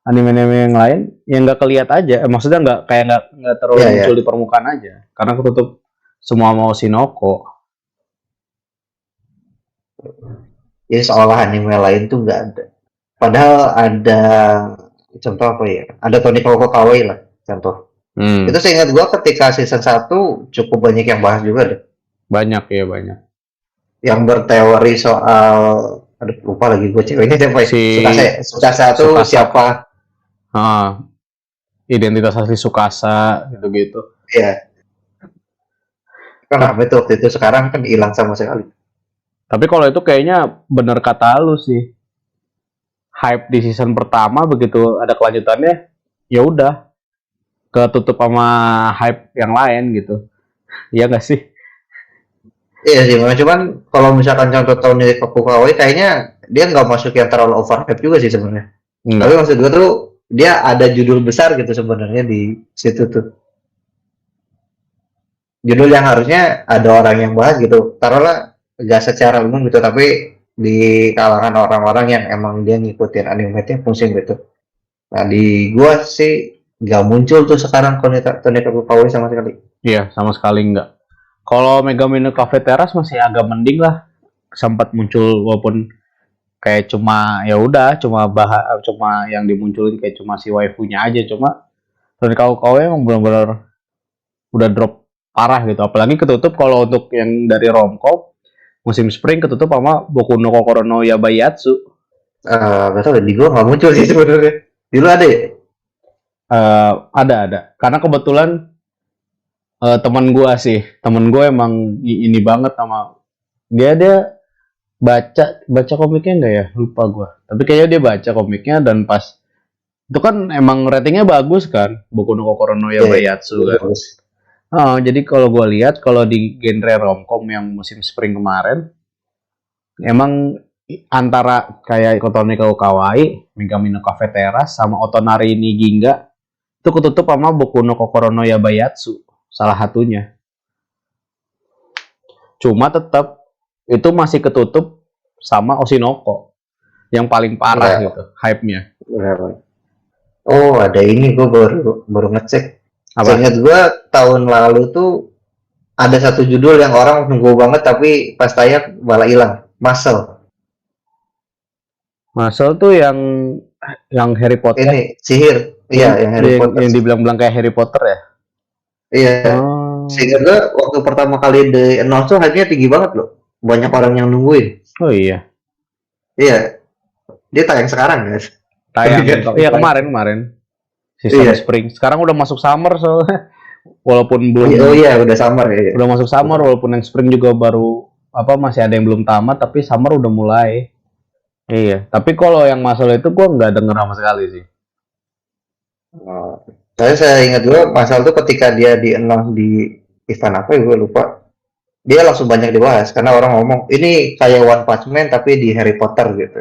anime-anime yang lain yang nggak kelihat aja, maksudnya nggak terlalu muncul di permukaan aja karena ketutup semua mau Oshinoko. Jadi seolah anime lain tuh nggak ada, padahal ada. Contoh apa ya? Ada Tonikowo Kawaii lah, contoh. Itu saya ingat gua ketika season 1 cukup banyak yang bahas juga deh. Banyak ya, banyak. Yang berteori soal, aduh lupa lagi gue ceweknya siapa ya? Sukasa tuh siapa? Identitas asli Sukasa gitu-gitu. Iya. Kenapa itu waktu itu, sekarang kan hilang sama sekali. Tapi kalau itu kayaknya bener kata lu sih. Hype di season pertama, begitu ada kelanjutannya ya udah ketutup sama hype yang lain gitu. Iya nggak sih? Iya sih, cuman kalau misalkan contoh Tonikowo Kawaii kayaknya dia nggak masuk yang terlalu overhype juga sih sebenarnya. Tapi maksud gue tuh dia ada judul besar gitu sebenarnya di situ tuh. Judul yang harusnya ada orang yang bahas gitu, taruhlah nggak secara umum gitu, tapi di kalangan orang-orang yang emang dia ngikutin anime tiap musim gitu. Nah di gua sih nggak muncul tuh sekarang Tonikowo Kawaii sama sekali. Iya, sama sekali nggak. Kalau Megamino Cafe Terrace masih agak mending lah, sempat muncul walaupun kayak cuma ya udah cuma yang dimunculin kayak cuma si waifunya aja. Cuma Tonikowo Kawaii emang benar-benar udah drop parah gitu, apalagi ketutup kalau untuk yang dari romcom musim spring ketutup sama Boku no Kokoro no Yabayatsu. Gak tau, di gua nggak muncul sih sebenarnya. Dulu ada ya? Ada. Karena kebetulan teman gue emang ini banget sama dia baca komiknya enggak ya, lupa gue. Tapi kayaknya dia baca komiknya, dan pas itu kan emang ratingnya bagus kan, Boku no Kokoro no Yabayatsu kan. Jadi kalau gue lihat kalau di genre romcom yang musim spring kemarin, emang antara kayak Kotomi Kau Kawaii, Megami no Cafeteria sama Otonari ni Ginga itu ketutup sama Boku no Kokoro no Yabayatsu salah satunya. Cuma tetap itu masih ketutup sama Oshinoko yang paling parah Enggak. gitu hype-nya. Berapa? Oh, ada ini gue baru ngecek. Apa? Seingat gue tahun lalu tuh ada satu judul yang orang nunggu banget tapi pas tayang malah hilang. Muscle. Masal tuh yang Harry Potter. Ini sihir. Iya, yang Harry Potter. Yang dibilang-bilang kayak Harry Potter ya. Iya. Oh. Seingat gue waktu pertama kali di announce tuh hype-nya tinggi banget loh. Banyak orang yang nungguin. Oh iya. Iya. Dia tayang sekarang guys. Tayang. Iya kemarin. Season Iya. spring. Sekarang udah masuk summer soalnya. Walaupun belum. Oh iya, udah summer ya. Udah masuk summer walaupun yang spring juga baru masih ada yang belum tamat tapi summer udah mulai. Iya, tapi kalau yang masalah itu gua nggak denger sama sekali sih. Oh. Saya ingat dulu masalah tuh ketika dia di announce di event apa ya gue lupa. Dia langsung banyak dibahas karena orang ngomong ini kayak One Punch Man tapi di Harry Potter gitu.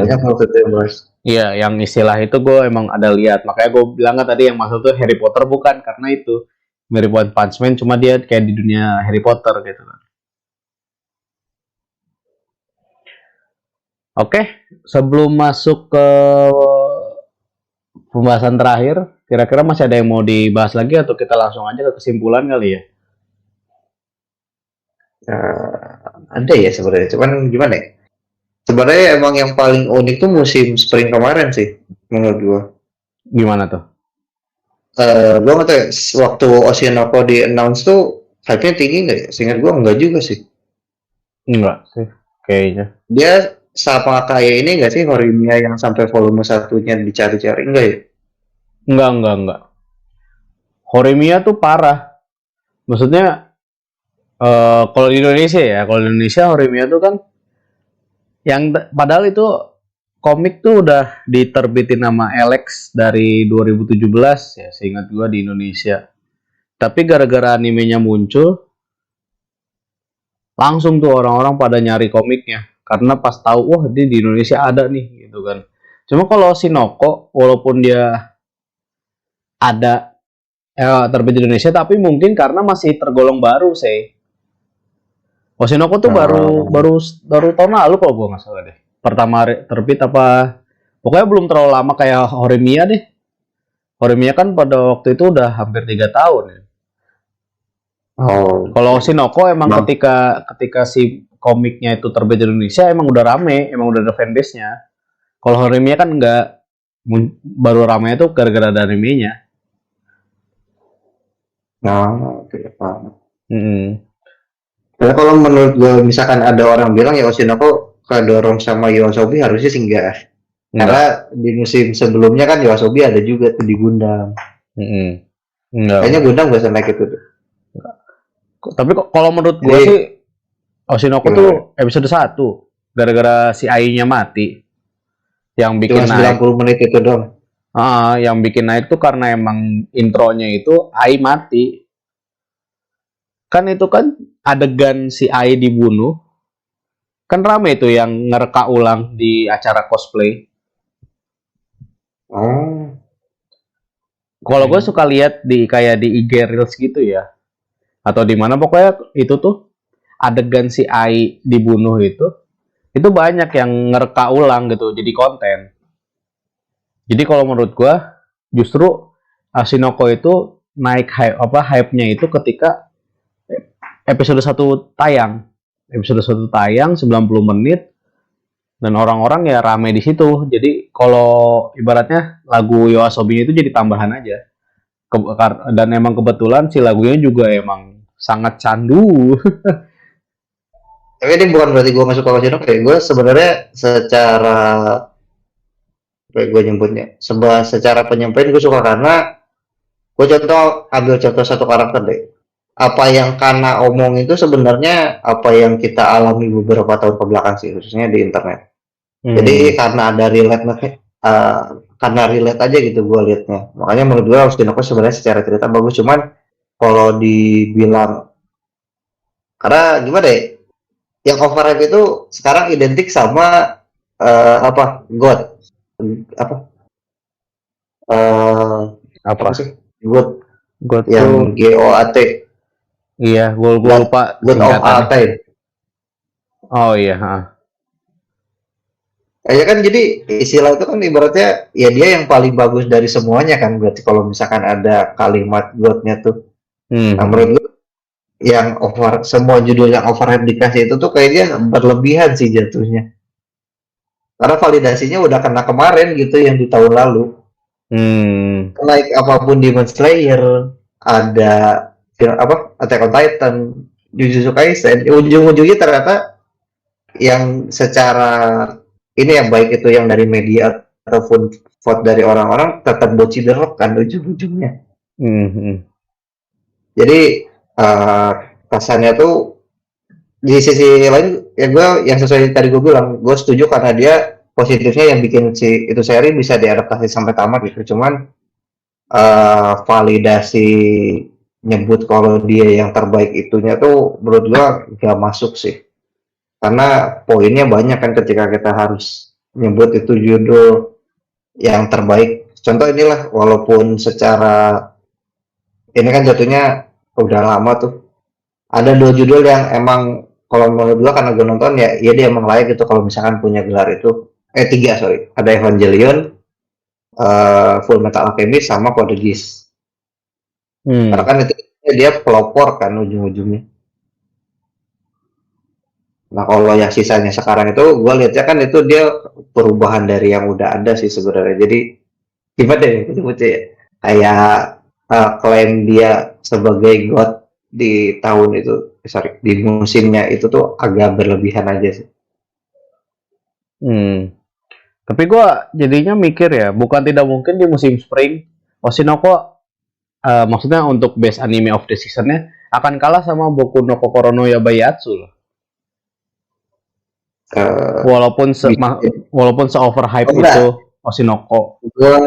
Banyak waktu itu yang bahas. Iya, yang istilah itu gue emang ada lihat. Makanya gue bilang kan tadi yang maksud tuh Harry Potter bukan karena itu mirip One Punch Man, cuma dia kayak di dunia Harry Potter gitu kan. Oke, sebelum masuk ke pembahasan terakhir, kira-kira masih ada yang mau dibahas lagi atau kita langsung aja ke kesimpulan kali ya? Ada ya sebenarnya, cuman gimana ya? Sebenarnya emang yang paling unik tuh musim spring kemarin sih, menurut gua. Gimana tuh? Gua nggak tahu ya, waktu Oshinoko di announce tuh hype-nya tinggi nggak ya? Seingat gua enggak juga sih. Enggak sih, kayaknya. Dia sama kayak ini nggak sih Horimiya yang sampai volume satunya dicari-cari enggak ya? Enggak. Horimiya tuh parah. Maksudnya kalau di Indonesia ya, Horimiya tuh kan yang padahal itu komik tuh udah diterbitin nama Alex dari 2017 ya, seingat gua di Indonesia. Tapi gara-gara animenya muncul, langsung tuh orang-orang pada nyari komiknya karena pas tahu wah dia di Indonesia ada nih gitu kan. Cuma kalau Shinoko walaupun dia ada terbit di Indonesia tapi mungkin karena masih tergolong baru sih. Oshinoko tuh baru tahun lalu kalau gua nggak salah deh. Pertama terbit apa? Pokoknya belum terlalu lama kayak Horimiya deh. Horimiya kan pada waktu itu udah hampir 3 tahun ya. Oh. Kalau Oshinoko emang ketika si komiknya itu terbit di Indonesia emang udah rame, emang udah ada fanbase-nya. Kalau Horimiya kan enggak, baru rame itu gara-gara ada animenya. Nah, oke, paham. Karena kalau menurut gue misalkan ada orang bilang ya Oshinoko kedorong sama Yoasobi harusnya singgah. Karena di musim sebelumnya kan Yoasobi ada juga tuh di Gundam. Kayaknya Gundam gak naik itu tuh. Tapi kalau menurut gue sih Oshinoko tuh episode 1 gara-gara si Ai-nya mati. Yang bikin cuma 90 menit itu dong. Yang bikin naik tuh karena emang intronya itu Ai mati. Kan itu kan adegan si Ai dibunuh. Kan rame itu yang ngereka ulang di acara cosplay. Oh. Kalau gue suka lihat kayak di IG Reels gitu ya. Atau di mana pokoknya itu tuh adegan si Ai dibunuh itu banyak yang ngereka ulang gitu jadi konten. Jadi kalau menurut gua justru Oshinoko itu naik hype-nya itu ketika episode 1 tayang. Episode 1 tayang 90 menit dan orang-orang ya rame di situ. Jadi kalau ibaratnya lagu Yoasobi itu jadi tambahan aja. Dan emang kebetulan si lagunya juga emang sangat candu. Tapi ini bukan berarti gue masuk ke Oshinoko ya. Gue sebenarnya secara kayak gue nyebutnya secara penyampaian gue suka karena gue ambil contoh satu karakter deh. Apa yang Kana omong itu sebenarnya apa yang kita alami beberapa tahun kebelakang sih, khususnya di internet. Jadi karena ada karena relate aja gitu gue liatnya. Makanya menurut gue Oshinoko sebenarnya secara cerita bagus, cuman kalau dibilang karena gimana deh? yang overhype itu sekarang identik sama apa? God. Apa? Eh apa Apa? sih? God Gue tuh yang GOAT. iya, gue God, lupa God of singkatannya. all time. Oh iya, Ya kan jadi istilah itu kan ibaratnya ya dia yang paling bagus dari semuanya kan berarti kalau misalkan ada kalimat godnya tuh. Nah menurut Hmm. gue yang over semua judul yang overhype dikasih itu tuh kayaknya berlebihan sih jatuhnya. Karena validasinya udah kena kemarin gitu yang di tahun lalu. Hmm. Like apapun Demon Slayer, ada apa Attack on Titan, Jujutsu Kaisen, ujung-ujungnya ternyata yang secara ini yang baik itu yang dari media ataupun vote dari orang-orang tetap bociderok kan ujung-ujungnya. Hmm. Hmm. Jadi uh, kesannya tuh di sisi lain ya gue yang sesuai tadi gue bilang gue setuju karena dia positifnya yang bikin si itu seri bisa diadaptasi sampai tamat gitu. Cuman validasi nyebut kalau dia yang terbaik itunya tuh menurut gua gak masuk sih karena poinnya banyak kan ketika kita harus nyebut itu judul yang terbaik contoh inilah walaupun secara ini kan jatuhnya udah lama tuh ada dua judul yang emang kalau menurut gua karena gua nonton ya dia emang layak gitu kalau misalkan punya gelar itu tiga sorry ada Evangelion, Full Metal Alchemist sama Code Geass. Karena Hmm. kan itu dia pelopor kan ujung-ujungnya. Nah kalau yang sisanya sekarang itu gue lihatnya kan itu dia perubahan dari yang udah ada sih sebenarnya. Jadi gimana ya itu ya? Kayak klaim dia sebagai god di tahun itu, sorry di musimnya itu tuh agak berlebihan aja sih. Hmm. Tapi gue jadinya mikir ya, bukan tidak mungkin di musim spring Oshinoko maksudnya untuk best anime of the seasonnya akan kalah sama Boku no Kokoro no Yabayatsu loh. Uh, Walaupun walaupun se overhype oh enggak, itu Oshinoko. gue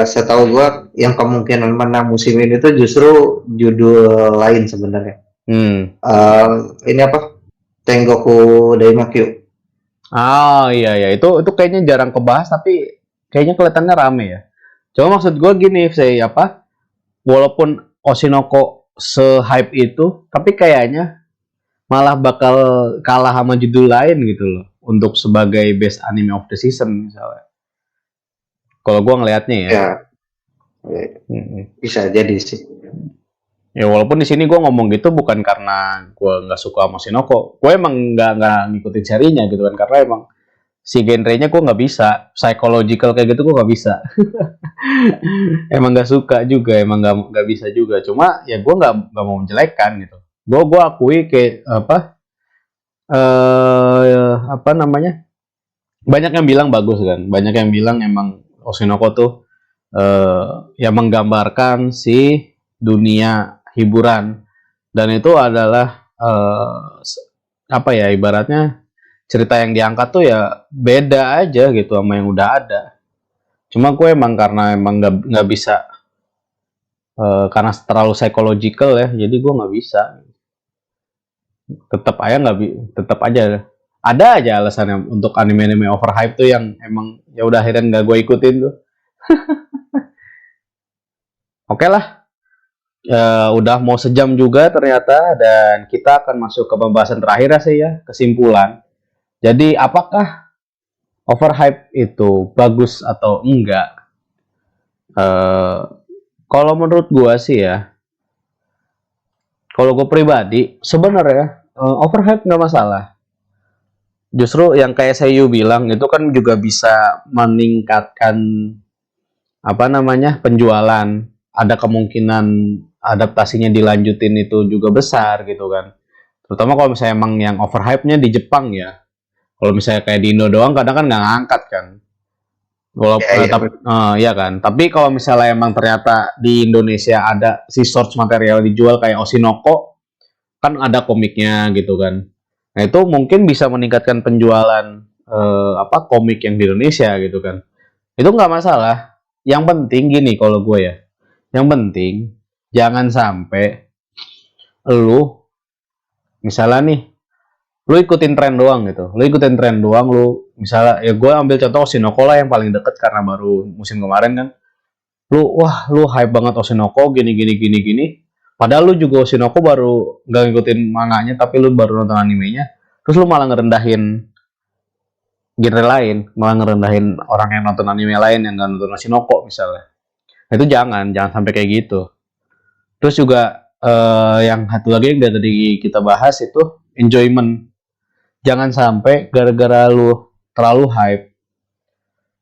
setahu gue yang kemungkinan menang musim ini tuh justru judul lain sebenarnya. Hmm. Ini apa? Tengoku Daimakyu. Ah iya ya itu kayaknya jarang kebahas tapi kayaknya kelihatannya rame ya. Cuma maksud gue gini, saya apa? Walaupun Oshinoko se-hype itu, tapi kayaknya malah bakal kalah sama judul lain gitu loh untuk sebagai best anime of the season misalnya. Kalau gue ngelihatnya ya. Ya, bisa jadi sih. Ya walaupun di sini gue ngomong gitu bukan karena gue nggak suka sama Shinoko, gue emang nggak ngikutin serinya gitu kan karena emang si genrenya gue nggak bisa, psychological kayak gitu gue nggak bisa. Emang nggak suka juga, emang nggak bisa juga. Cuma ya gue nggak mau menjelekkan gitu. Gue akui kayak apa namanya, banyak yang bilang bagus kan, banyak yang bilang emang Oshinoko tuh yang menggambarkan si dunia hiburan dan itu adalah apa ya ibaratnya cerita yang diangkat tuh ya beda aja gitu sama yang udah ada. Cuma gue emang karena emang nggak bisa karena terlalu psychological ya, jadi gue nggak bisa. Tetap aja nggak tetap aja ada aja alasannya untuk anime-anime overhype tuh yang emang ya udah akhirnya nggak gue ikutin tuh. Oke lah, udah mau sejam juga ternyata dan kita akan masuk ke pembahasan terakhir sih ya, kesimpulan. Jadi apakah overhype itu bagus atau enggak? Kalau menurut gua sih ya, kalau gue pribadi sebenarnya overhype nggak masalah. Justru yang kayak saya bilang itu kan juga bisa meningkatkan apa namanya penjualan. Ada kemungkinan adaptasinya dilanjutin itu juga besar gitu kan. Terutama kalau misalnya emang yang overhype-nya di Jepang ya. Kalau misalnya kayak di Indo doang kadang kan nggak ngangkat kan. Ya, Walaupun ya. ya kan. Tapi kalau misalnya emang ternyata di Indonesia ada si source material dijual kayak Oshinoko, kan ada komiknya gitu kan. Nah itu mungkin bisa meningkatkan penjualan apa komik yang di Indonesia gitu kan. Itu nggak masalah. Yang penting gini kalau gue ya. Yang penting jangan sampai lu misalnya nih lu ikutin tren doang gitu. Lu ikutin tren doang, lu misalnya ya gue ambil contoh Oshinoko lah yang paling deket karena baru musim kemarin kan. Lu hype banget Oshinoko gini gini gini gini. Padahal lu juga Oshinoko baru nggak ngikutin manganya tapi lu baru nonton animenya. Terus lu malah ngerendahin genre lain, malah ngerendahin orang yang nonton anime lain yang nggak nonton Oshinoko misalnya. Nah, itu jangan sampai kayak gitu. Terus juga yang satu lagi yang dari tadi kita bahas itu enjoyment. Jangan sampai gara-gara lu terlalu hype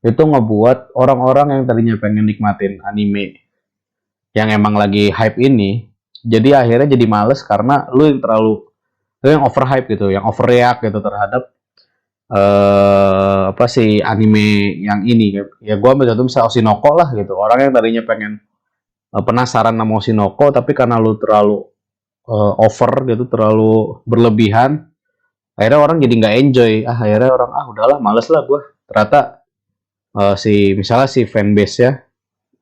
itu ngebuat orang-orang yang tadinya pengen nikmatin anime yang emang lagi hype ini jadi akhirnya jadi males karena lu yang overhype gitu, yang overreact gitu terhadap apa sih anime yang ini. Ya gua ambil contoh misalnya Oshinoko lah gitu. Orang yang tadinya pengen penasaran sama Oshinoko tapi karena lu terlalu over gitu, terlalu berlebihan, akhirnya orang jadi nggak enjoy. Akhirnya orang udahlah males lah gue. Ternyata misalnya si fanbase ya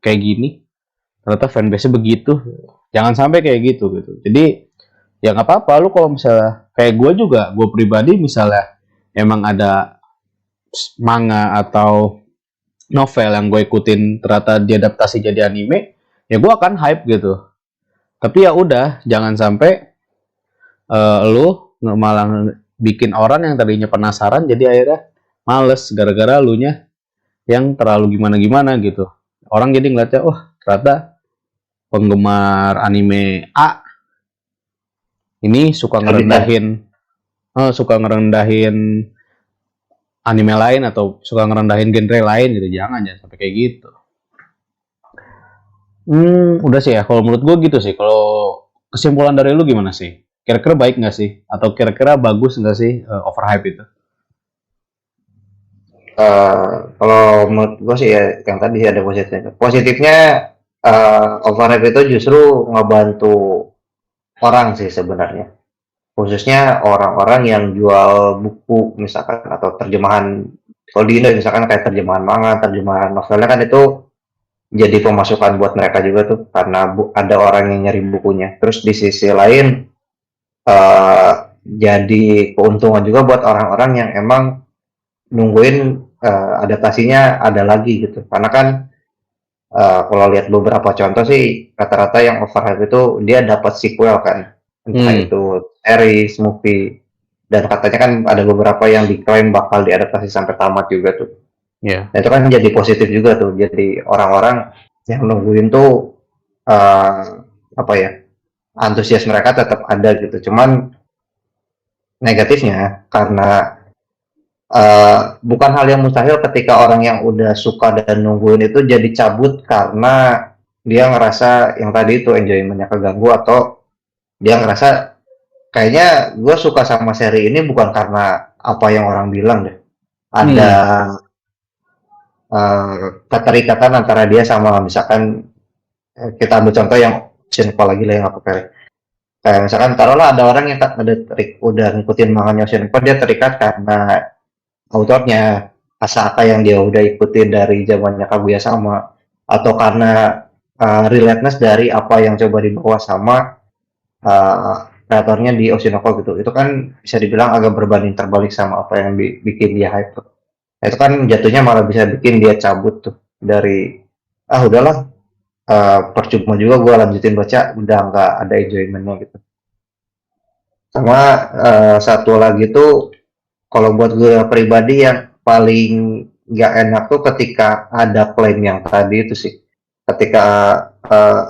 kayak gini, ternyata fanbase-nya begitu. Jangan sampai kayak gitu. Jadi ya nggak apa-apa lu kalau misalnya kayak gue juga, gue pribadi misalnya emang ada manga atau novel yang gue ikutin ternyata diadaptasi jadi anime, ya gue akan hype gitu. Tapi ya udah, jangan sampai lu malah bikin orang yang tadinya penasaran jadi akhirnya males gara-gara lu nya yang terlalu gimana-gimana gitu. Orang jadi ngeliatnya, ternyata penggemar anime A ini suka ngerendahin anime lain atau suka ngerendahin genre lain gitu. Jangan sampai kayak gitu. Udah sih ya. Kalau menurut gue gitu sih. Kalau kesimpulan dari lu gimana sih? Kira-kira baik nggak sih? Atau kira-kira bagus nggak sih overhype itu? Kalau menurut gue sih ya yang tadi ada positifnya. Positifnya overhype itu justru ngebantu orang sih sebenarnya. Khususnya orang-orang yang jual buku misalkan atau terjemahan. Kalau di Indo misalkan kayak terjemahan manga, terjemahan novelnya kan itu jadi pemasukan buat mereka juga tuh karena ada orang yang nyari bukunya. Terus di sisi lain jadi keuntungan juga buat orang-orang yang emang nungguin adaptasinya ada lagi gitu. Karena kan kalau lihat beberapa contoh sih rata-rata yang overhype itu dia dapat sequel kan, entah itu series, movie, dan katanya kan ada beberapa yang diklaim bakal diadaptasi sampai tamat juga tuh. Iya. Nah, itu kan jadi positif juga tuh. Jadi orang-orang yang nungguin tuh apa ya, antusias mereka tetap ada gitu. Cuman negatifnya karena bukan hal yang mustahil ketika orang yang udah suka dan nungguin itu jadi cabut karena dia ngerasa yang tadi itu enjoyment-nya keganggu atau dia ngerasa kayaknya gue suka sama seri ini bukan karena apa yang orang bilang deh. Ada keterikatan antara dia sama misalkan kita ambil contoh yang Oshinoko lagi lah yang apa kayak misalkan taruhlah ada orang yang udah ngikutin manganya Oshinoko, dia terikat karena autornya Asaka yang dia udah ikutin dari zamannya Kaguya sama, atau karena relateness dari apa yang coba dibawa sama kreatornya di Oshinoko gitu. Itu kan bisa dibilang agak berbanding terbalik sama apa yang bikin dia hype tuh. Nah, itu kan jatuhnya malah bisa bikin dia cabut tuh dari udahlah, percuma juga gue lanjutin baca, udah nggak ada enjoymentnya gitu. Sama satu lagi tuh kalau buat gue pribadi yang paling nggak enak tuh ketika ada klaim yang tadi itu sih, ketika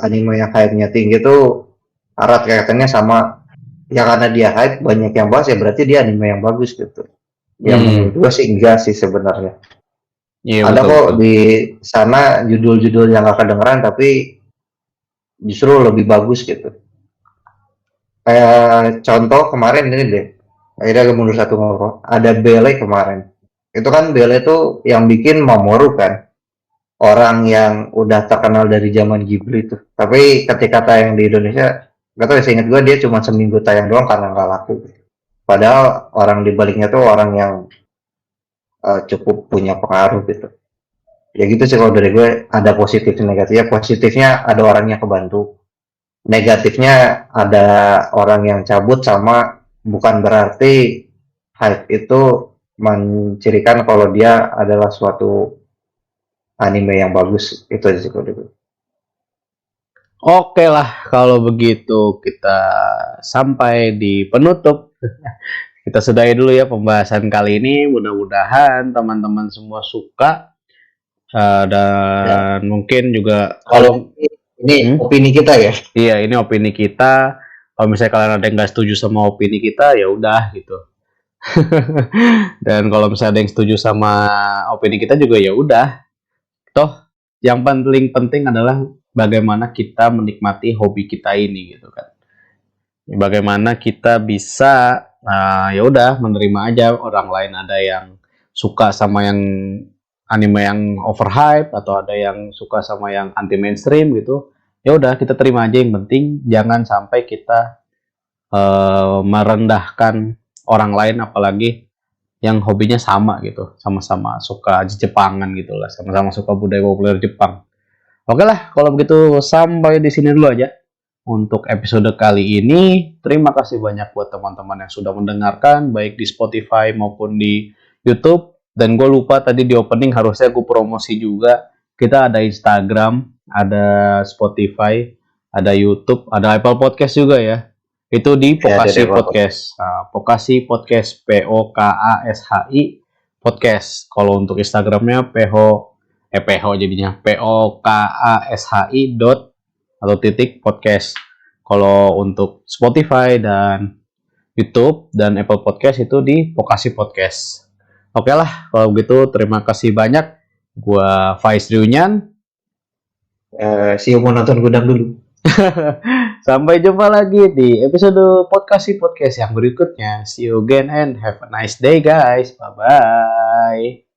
anime yang hype-nya tinggi tuh erat kaitannya sama ya karena dia hype banyak yang bahas ya berarti dia anime yang bagus gitu. Yang menurut gue sih enggak sih sebenarnya. Iya, ada betul, kok betul. di sana judul-judul yang gak kedengeran tapi justru lebih bagus gitu. Kayak contoh kemarin ini deh, akhirnya agak mundur satu ngobrol. Ada Bele kemarin. Itu kan Bele tuh yang bikin Mamoru kan. Orang yang udah terkenal dari zaman Ghibli tuh. Tapi ketika tayang di Indonesia, gak tau ya, seinget gue dia cuma seminggu tayang doang karena gak laku. Padahal orang di baliknya tuh orang yang cukup punya pengaruh gitu. Ya gitu sih kalau dari gue, ada positif dan negatifnya. Positifnya ada orang yang kebantu. Negatifnya ada orang yang cabut sama bukan berarti hype itu mencirikan kalau dia adalah suatu anime yang bagus. Itu aja sih kalau gitu. Oke lah, kalau begitu kita sampai di penutup. Kita sudahi dulu ya pembahasan kali ini. Mudah-mudahan teman-teman semua suka. Ya. Dan mungkin juga Kalau ini opini kita ya. Iya, ini opini kita. Kalau misalnya kalian ada yang nggak setuju sama opini kita, ya udah gitu. Dan kalau misalnya ada yang setuju sama opini kita juga ya udah. Toh yang paling penting adalah bagaimana kita menikmati hobi kita ini gitu kan. Bagaimana kita bisa ya udah menerima aja orang lain ada yang suka sama yang anime yang overhype atau ada yang suka sama yang anti mainstream gitu. Ya udah kita terima aja, yang penting jangan sampai kita merendahkan orang lain, apalagi yang hobinya sama gitu, sama-sama suka Jepangan gitu lah, sama-sama suka budaya populer Jepang. Oke lah, kalau begitu sampai di sini dulu aja untuk episode kali ini. Terima kasih banyak buat teman-teman yang sudah mendengarkan, baik di Spotify maupun di YouTube. Dan gue lupa tadi di opening harusnya gue promosi juga. Kita ada Instagram, ada Spotify, ada YouTube, ada Apple Podcast juga ya. Itu di Pokasi Podcast. Pokasi Podcast, POKASHI Podcast. Kalau untuk Instagramnya PH jadinya POKASHI atau titik podcast. Kalau untuk Spotify dan YouTube dan Apple Podcast itu di Pokasi Podcast. Oke lah, kalau begitu terima kasih banyak. Gua Faiz Riunyan. See you, mau nonton Gundam dulu. Sampai jumpa lagi di episode Podcast yang berikutnya. See you again and have a nice day guys. Bye-bye.